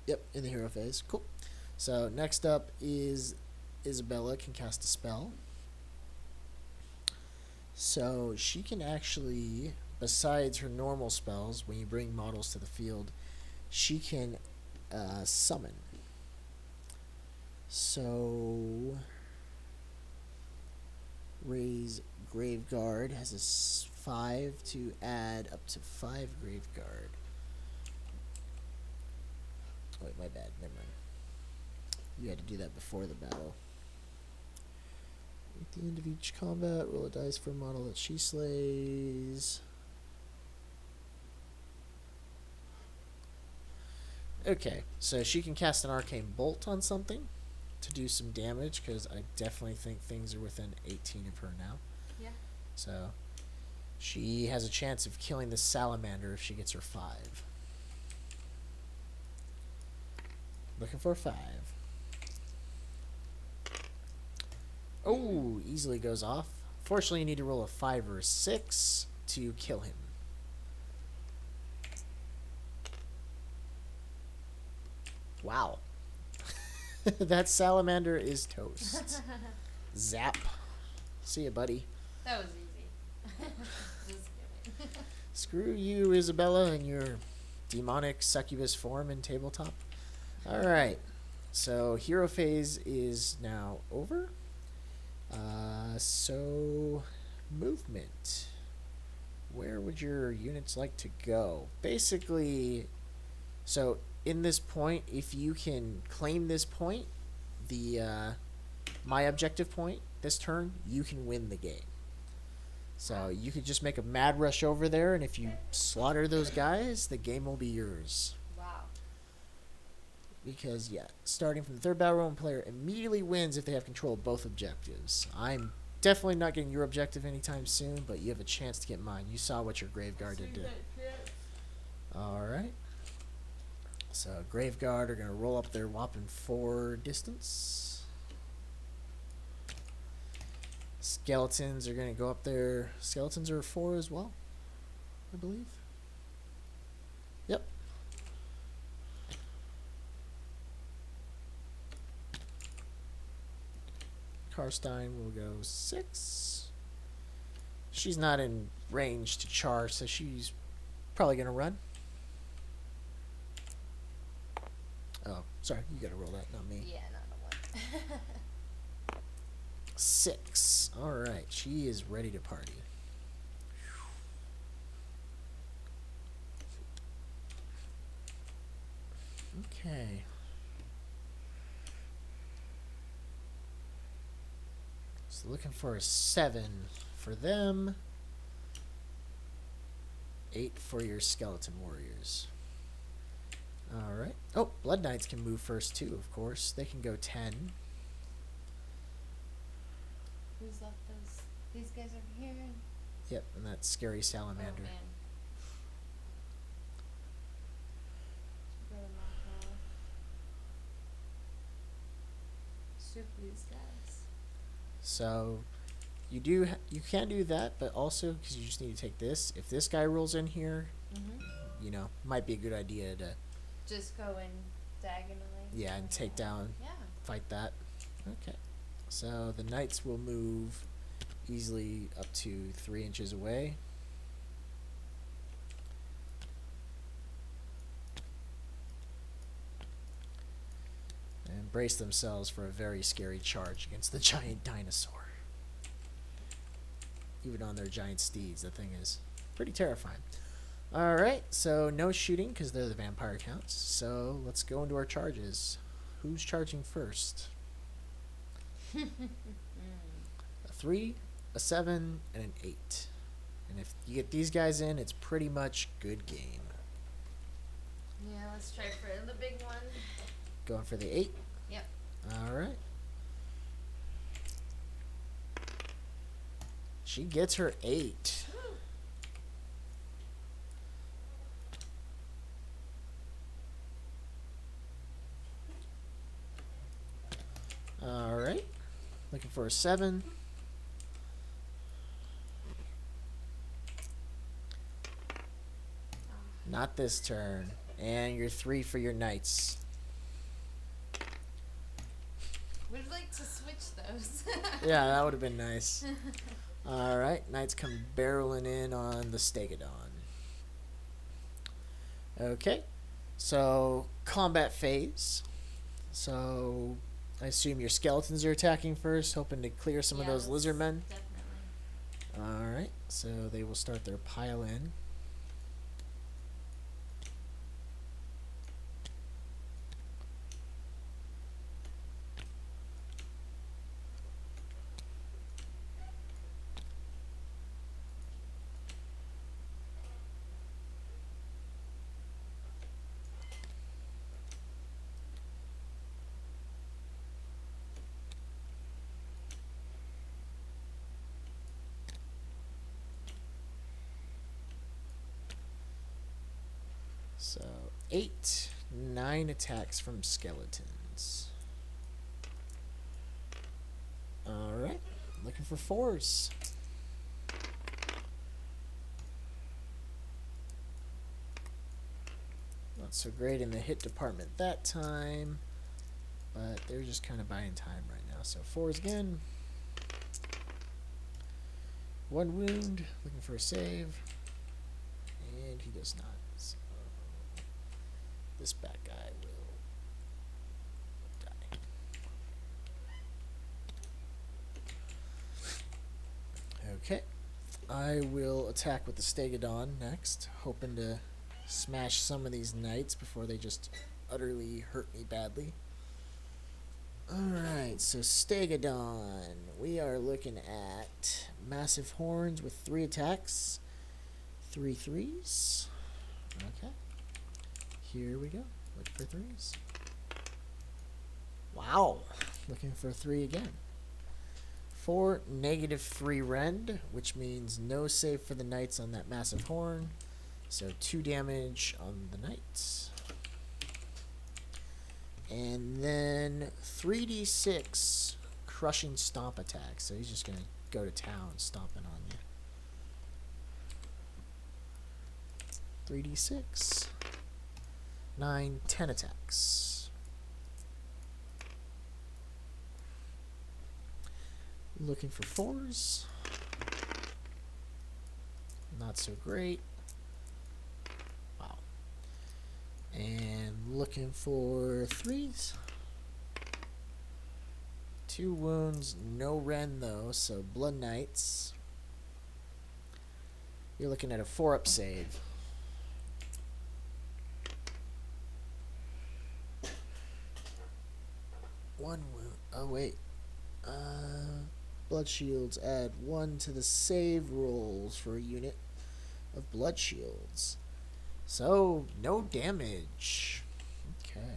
Yep, in the hero phase. Cool. So, next up is Isabella can cast a spell. So, she can actually, besides her normal spells, when you bring models to the field, she can summon. So, raise Graveguard has a 5 to add up to 5 Graveguard. Wait, my bad. Never mind. You had to do that before the battle. At the end of each combat, roll a dice for a model that she slays. Okay, so she can cast an arcane bolt on something to do some damage, because I definitely think things are within 18 of her now. Yeah. So she has a chance of killing the salamander if she gets her 5. Looking for a 5. Oh, easily goes off. Fortunately, you need to roll a 5 or a 6 to kill him. Wow. That salamander is toast. Zap. See ya, buddy. That was easy. Just kidding. Screw you, Isabella, and your demonic succubus form in tabletop. Alright. So, hero phase is now over. So, movement. Where would your units like to go? Basically, so in this point, if you can claim this point, the my objective point this turn, you can win the game. So you could just make a mad rush over there, and if you slaughter those guys, the game will be yours. Wow. Because, yeah, starting from the third battle round, player immediately wins if they have control of both objectives. I'm definitely not getting your objective anytime soon, but you have a chance to get mine. You saw what your Graveguard did. Alright. So, Graveguard are going to roll up their whopping 4 distance. Skeletons are going to go up there. Skeletons are 4 as well, I believe. Yep. Karstein will go 6. She's not in range to charge, so she's probably going to run. Oh, sorry, you got to roll that, not me. Yeah, not a 1. 6. Alright, she is ready to party. Okay. So looking for a 7 for them. 8 for your skeleton warriors. Alright. Oh, Blood Knights can move first too, of course. They can go 10. Who's left those? These guys over here? Yep, and that scary salamander. Oh, man. Go knock off. Soup these guys. So you can do that, but also because you just need to take this. If this guy rolls in here, you know, might be a good idea to just go in diagonally. Yeah, and take down, fight that. Okay. So the knights will move easily up to 3 inches away. And brace themselves for a very scary charge against the giant dinosaur. even on their giant steeds. The thing is pretty terrifying. All right, so no shooting because they're the vampire counts. So let's go into our charges. Who's charging first? A 3, a 7, and an 8. And if you get these guys in, it's pretty much good game. Yeah, let's try for the big one. Going for the 8? Yep. All right. She gets her 8. All right. Looking for a 7. Not this turn. And your 3 for your knights. We'd like to switch those. Yeah, that would have been nice. All right, knights come barreling in on the Stegodon. Okay, so combat phase. So I assume your skeletons are attacking first, hoping to clear some of those lizardmen. Definitely. All right, so they will start their pile in. So 8, 9 attacks from skeletons. All right, looking for 4s. Not so great in the hit department that time, but they're just kind of buying time right now. So 4s again. 1 wound, looking for a save, and he does not. So this bad guy will die. Okay, I will attack with the Stegodon next, hoping to smash some of these knights before they just utterly hurt me badly. Alright, so Stegodon. We are looking at massive horns with 3 attacks. 3 3s. Okay. Here we go. Look for 3s. Wow. Looking for 3 again. 4 -3 rend, which means no save for the knights on that massive horn. So 2 damage on the knights. And then 3d6 crushing stomp attack. So he's just going to go to town stomping on you. 3d6. 9, 10 attacks. Looking for 4s. Not so great. Wow. And looking for 3s. 2 wounds, no rend though, so Blood Knights. You're looking at a 4-up save. One wound. Oh wait. Blood shields add 1 to the save rolls for a unit of blood shields. So no damage. Okay.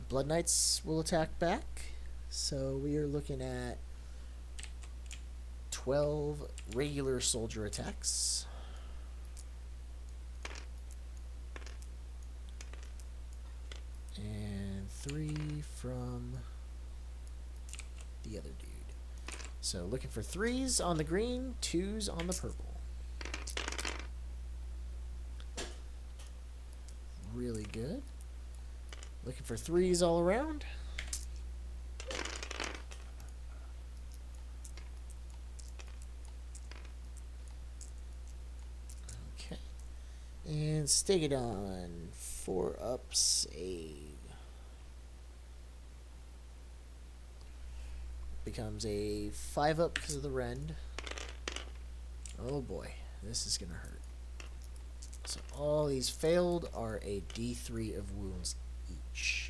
Blood Knights will attack back. So we are looking at 12 regular soldier attacks. And 3 from the other dude. So looking for 3s on the green, 2s on the purple. Really good. Looking for 3s all around. Okay. And Stegodon, 4-up save. becomes a 5-up because of the rend. Oh boy, this is gonna hurt. So all these failed are a D3 of wounds each.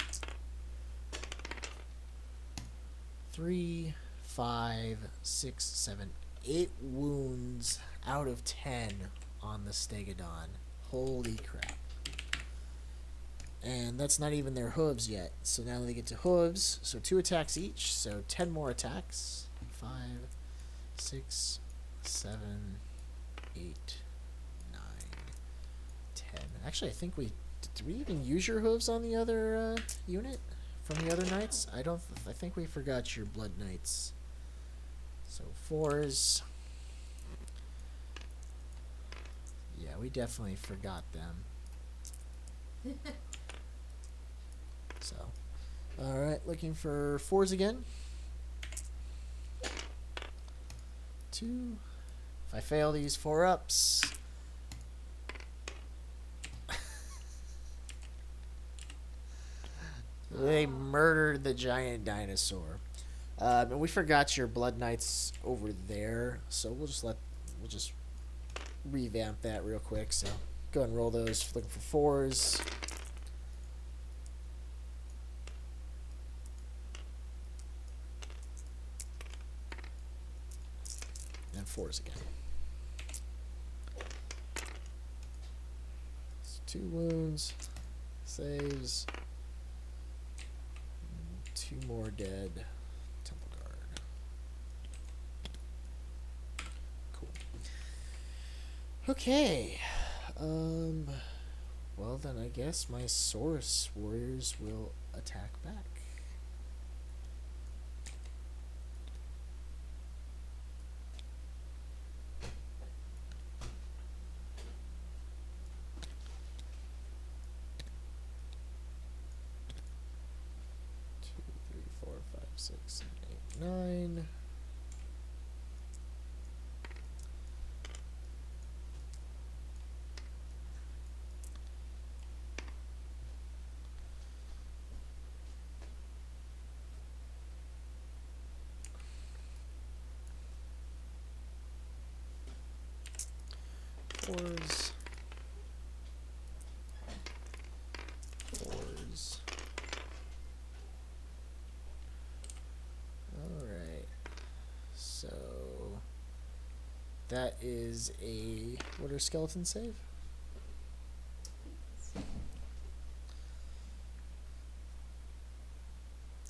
3, 5, 6, 7, 8 wounds out of 10 on the Stegodon. Holy crap. And that's not even their hooves yet. So now they get to hooves. So 2 attacks each. So 10 more attacks. 5, 6, 7, 8, 9, 10. Actually, I think we... Did we even use your hooves on the other unit? From the other knights? I think we forgot your blood knights. So 4s. Yeah, we definitely forgot them. So, alright, looking for 4s again. 2. If I fail these 4-ups. They murdered the giant dinosaur. And we forgot your blood knights over there, so we'll just revamp that real quick. So go ahead and roll those. Looking for 4s. And 4s again. So 2 wounds. Saves. 2 more dead. Temple Guard. Cool. Okay. Well then I guess my Saurus warriors will attack back. Two, 3, 4, 5, 6, 7, 8, 9. Fours. Fours. Alright. So that is a what are skeleton save?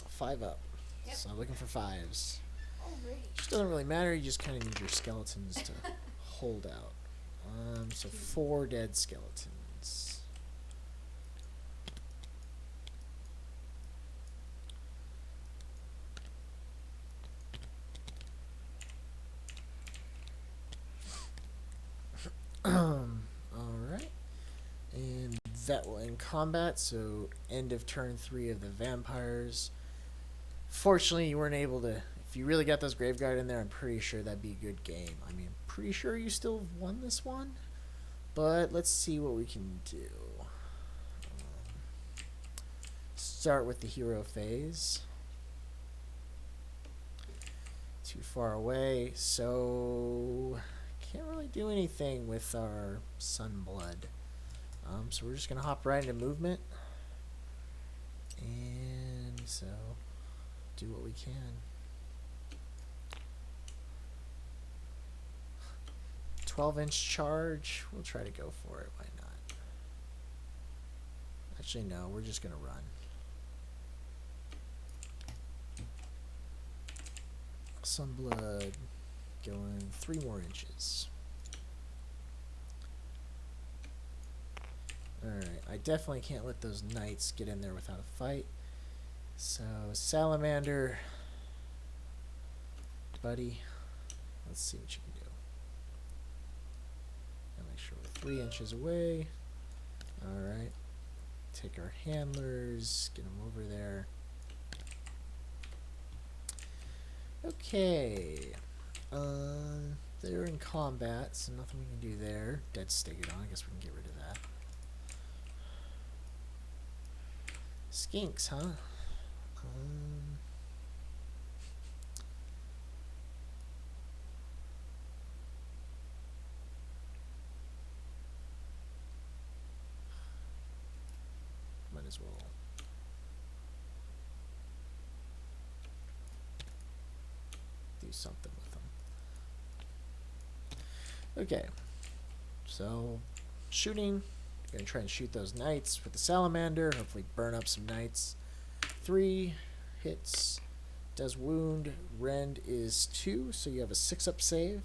Five up. Yep. So I'm looking for 5s. Alright. Which doesn't really matter, you just kinda need your skeletons to hold out. So 4 dead skeletons. Alright. And that will end combat, so end of turn 3 of the vampires. Fortunately, you weren't able to... If you really got those Graveguard in there, I'm pretty sure that'd be a good game. I mean, pretty sure you still won this one. But let's see what we can do. Start with the hero phase. Too far away, so can't really do anything with our Sunblood. So we're just gonna hop right into movement, and so do what we can. 12-inch charge. We'll try to go for it. Why not? Actually, no. We're just gonna run. Sunblood going 3 more inches. Alright, I definitely can't let those knights get in there without a fight. So, Salamander, buddy, let's see what you can do. Gotta make sure we're 3 inches away. Alright, take our handlers, get them over there. Okay, they're in combat, so nothing we can do there. Dead Stegodon, I guess we can get rid of that. Skinks, huh? as well. Do something with them. Okay. So, shooting. Gonna try and shoot those knights with the salamander. Hopefully burn up some knights. 3 hits. Does wound. Rend is 2, so you have a 6-up save.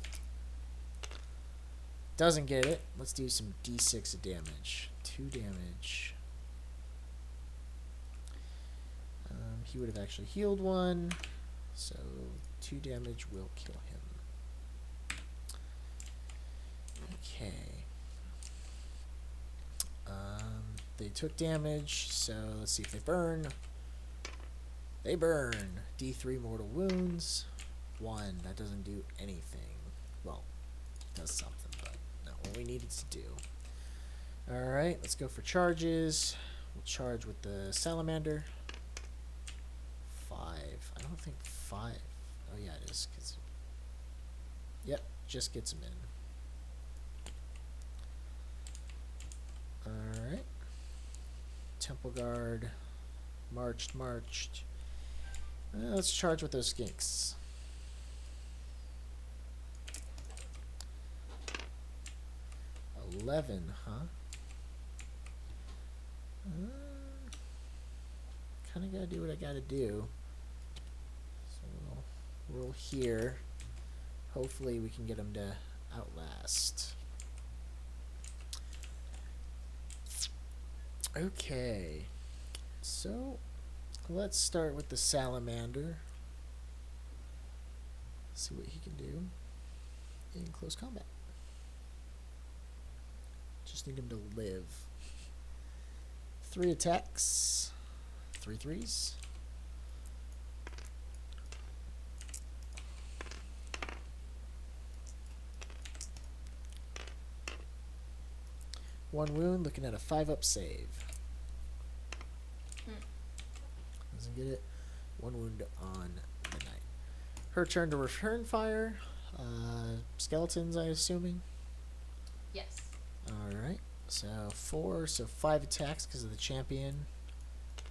Doesn't get it. Let's do some d6 of damage. 2 damage. He would have actually healed 1, so 2 damage will kill him. Okay. They took damage, so let's see if they burn. They burn. D3 mortal wounds. 1. That doesn't do anything. Well, it does something, but not what we needed to do. Alright, let's go for charges. We'll charge with the salamander. 5. I don't think 5. Oh, yeah, it is. Yep, just gets him in. Alright. Temple Guard. Marched. Let's charge with those skinks. $11, huh? Kind of gotta do what I gotta do. So we'll roll here. Hopefully we can get him to outlast. Okay. So let's start with the salamander. See what he can do in close combat. Just need him to live. 3 attacks. 3 threes. One wound, looking at a 5-up save. Doesn't get it. 1 wound on the knight. Her turn to return fire. Skeletons, I assuming. Yes. Alright. So 4, so 5 attacks because of the champion.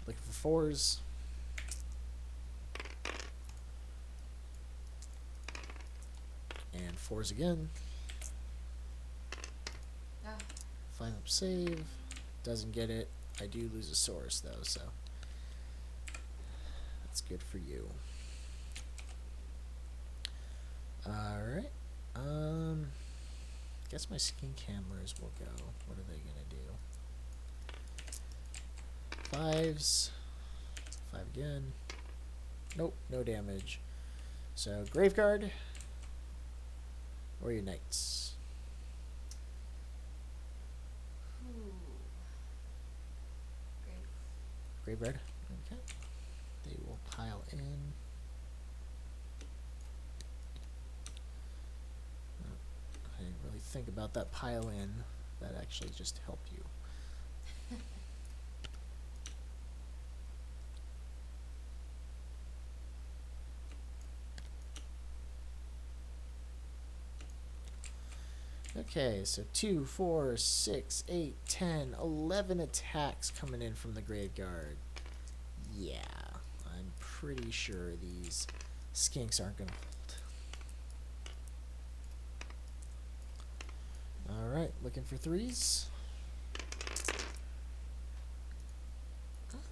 Looking for 4s. And 4s again. 5-up save. Doesn't get it. I do lose a source though, so that's good for you. Alright. Guess my skink handlers will go. What are they gonna do? 5s. 5 again. Nope, no damage. So Graveguard or your knights. Graveguard. Okay. They will pile in. I didn't really think about that pile in. That actually just helped you. Okay, so 2, 4, 6, 8, 10, 11 attacks coming in from the Graveguard. Yeah, I'm pretty sure these skinks aren't going to hold. Alright, looking for 3s.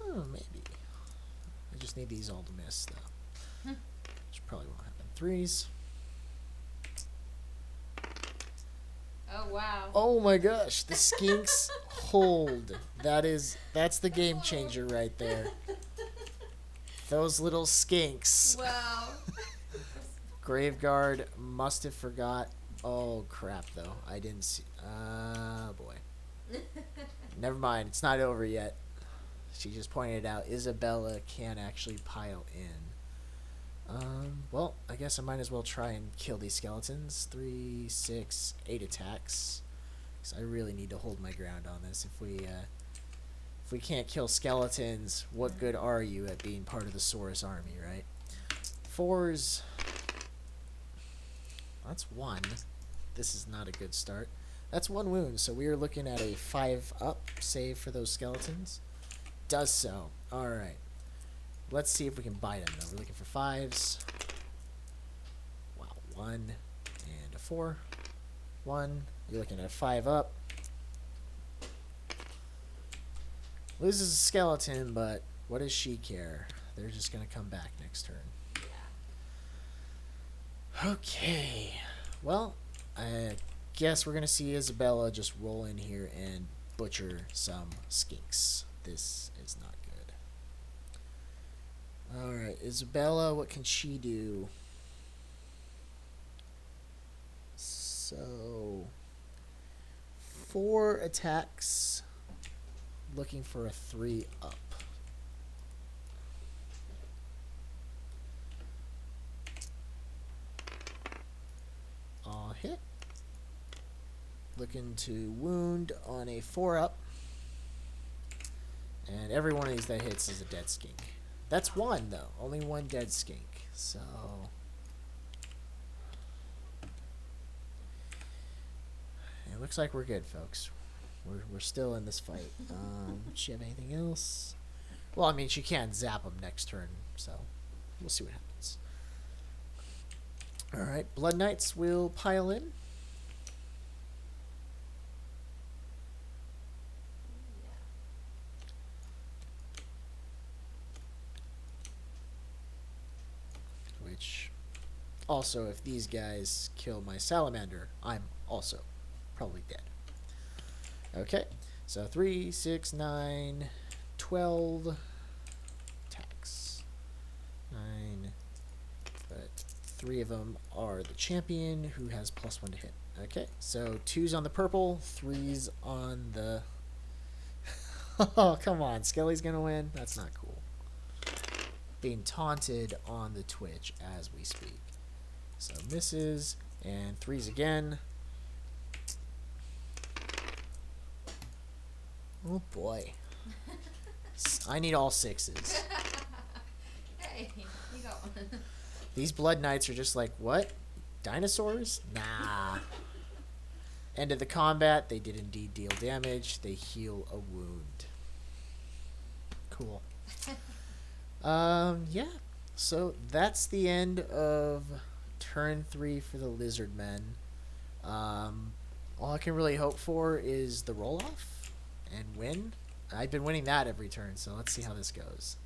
Oh, maybe. I just need these all to miss, though. Which probably won't happen. 3s. Oh, wow. Oh my gosh, the skinks hold. That's the game changer right there. Those little skinks. Wow. Graveguard must have forgot. Oh crap, though. I didn't see. Boy. Never mind. It's not over yet. She just pointed out Isabella can actually pile in. Well, I guess I might as well try and kill these skeletons. 3, 6, 8 attacks. Because I really need to hold my ground on this. If we can't kill skeletons, what good are you at being part of the Saurus army, right? 4s. That's 1. This is not a good start. That's 1 wound, so we are looking at a 5-up save for those skeletons. does so. All right. Let's see if we can bite him, though. We're looking for 5s. Wow, 1 and a 4. 1. You're looking at a 5 up. Loses a skeleton, but what does she care? They're just going to come back next turn. Yeah. Okay. Well, I guess we're going to see Isabella just roll in here and butcher some skinks. This is not good. Alright, Isabella, what can she do? So, 4 attacks, looking for a 3 up. I'll hit. Looking to wound on a 4 up. And every one of these that hits is a dead skink. That's 1, though. Only 1 dead skink. So... it looks like we're good, folks. We're still in this fight. Does she have anything else? Well, I mean, she can zap him next turn, so we'll see what happens. Alright, Blood Knights will pile in. Which, also, if these guys kill my salamander, I'm also probably dead. Okay, so 3, 6, 9, 12 attacks. 9, but 3 of them are the champion who has +1 to hit. Okay, so 2's on the purple, 3's on the... oh, come on, Skelly's gonna win? That's not cool. Being taunted on the Twitch as we speak. So misses, and 3's again. Oh boy. I need all 6s. Hey, you got one. These Blood Knights are just like, what? Dinosaurs? Nah. End of the combat. They did indeed deal damage. They heal a wound. Cool. Yeah. So that's the end of turn 3 for the Lizardmen. All I can really hope for is the roll-off and win. I've been winning that every turn, so let's see how this goes.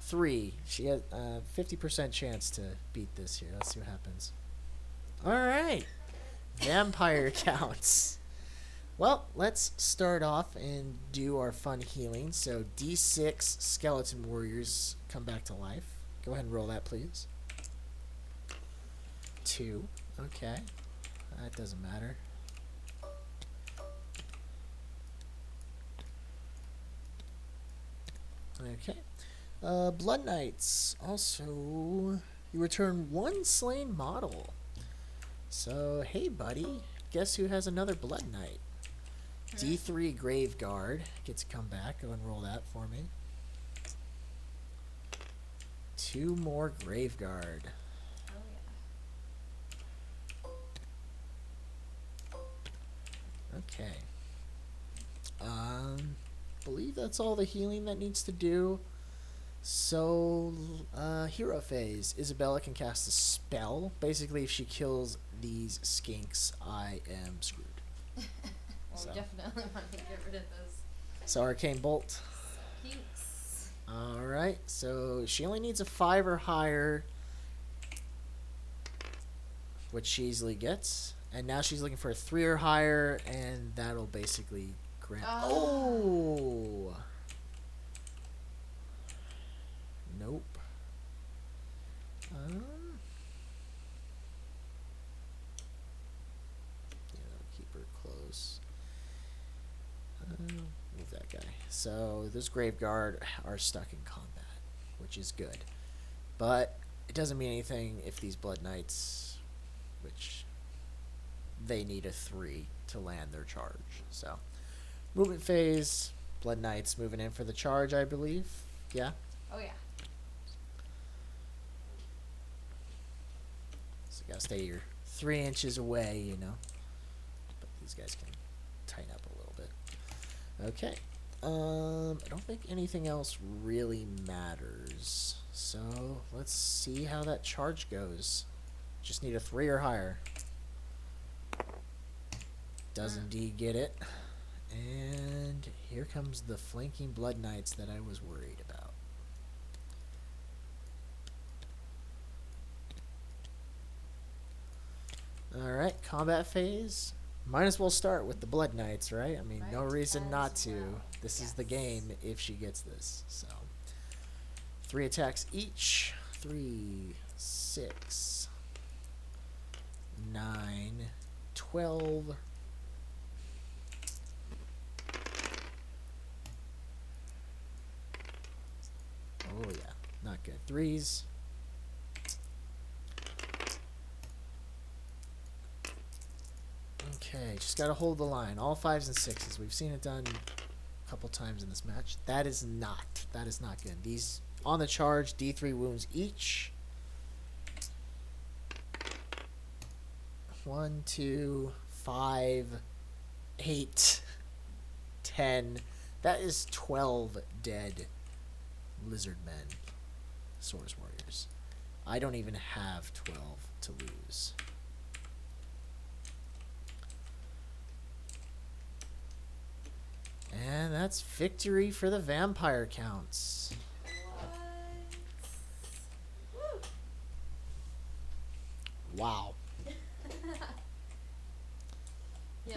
3. She has a 50% chance to beat this here. Let's see what happens. Alright. Vampire counts. Well, let's start off and do our fun healing. So D6 skeleton warriors come back to life. Go ahead and roll that, please. 2. Okay. That doesn't matter. Okay. Blood Knights. Also, you return 1 slain model. So, hey, buddy. Guess who has another Blood Knight? D3 Graveguard gets to come back. Go and roll that for me. 2 more Graveguard. Okay. Believe that's all the healing that needs to do. So, hero phase. Isabella can cast a spell. Basically, if she kills these skinks, I am screwed. Well, So. we definitely want to get rid of those So, Arcane Bolt. kinks. Alright, so she only needs a 5 or higher, which she easily gets. And now she's looking for a 3 or higher, and that'll basically grant... Oh! Nope. Yeah, that'll keep her close. Move that guy. So, those Graveguard are stuck in combat, which is good. But it doesn't mean anything if these Blood Knights, which they need a 3 to land their charge. So, movement phase, Blood Knights moving in for the charge, I believe. Yeah? Oh, yeah. So, you gotta stay your 3 inches away, you know. But these guys can tighten up a little bit. Okay. I don't think anything else really matters. So let's see how that charge goes. Just need a 3 or higher. Does indeed get it. And here comes the flanking Blood Knights that I was worried about. Alright, combat phase. Might as well start with the Blood Knights, right? I mean, no Might reason as not to. well. This is the Yes. game if she gets this. So, 3 attacks each. 3, 6, 9, 12. Oh yeah, not good. 3s. Okay, just gotta hold the line. All 5s and 6s. We've seen it done a couple times in this match. That is not good. These on the charge, D3 wounds each. 1, 2, 5, 8, 10. That is 12 dead Lizardmen, Swords Warriors. I don't even have 12 to lose. And that's victory for the vampire counts. What? Woo. Wow.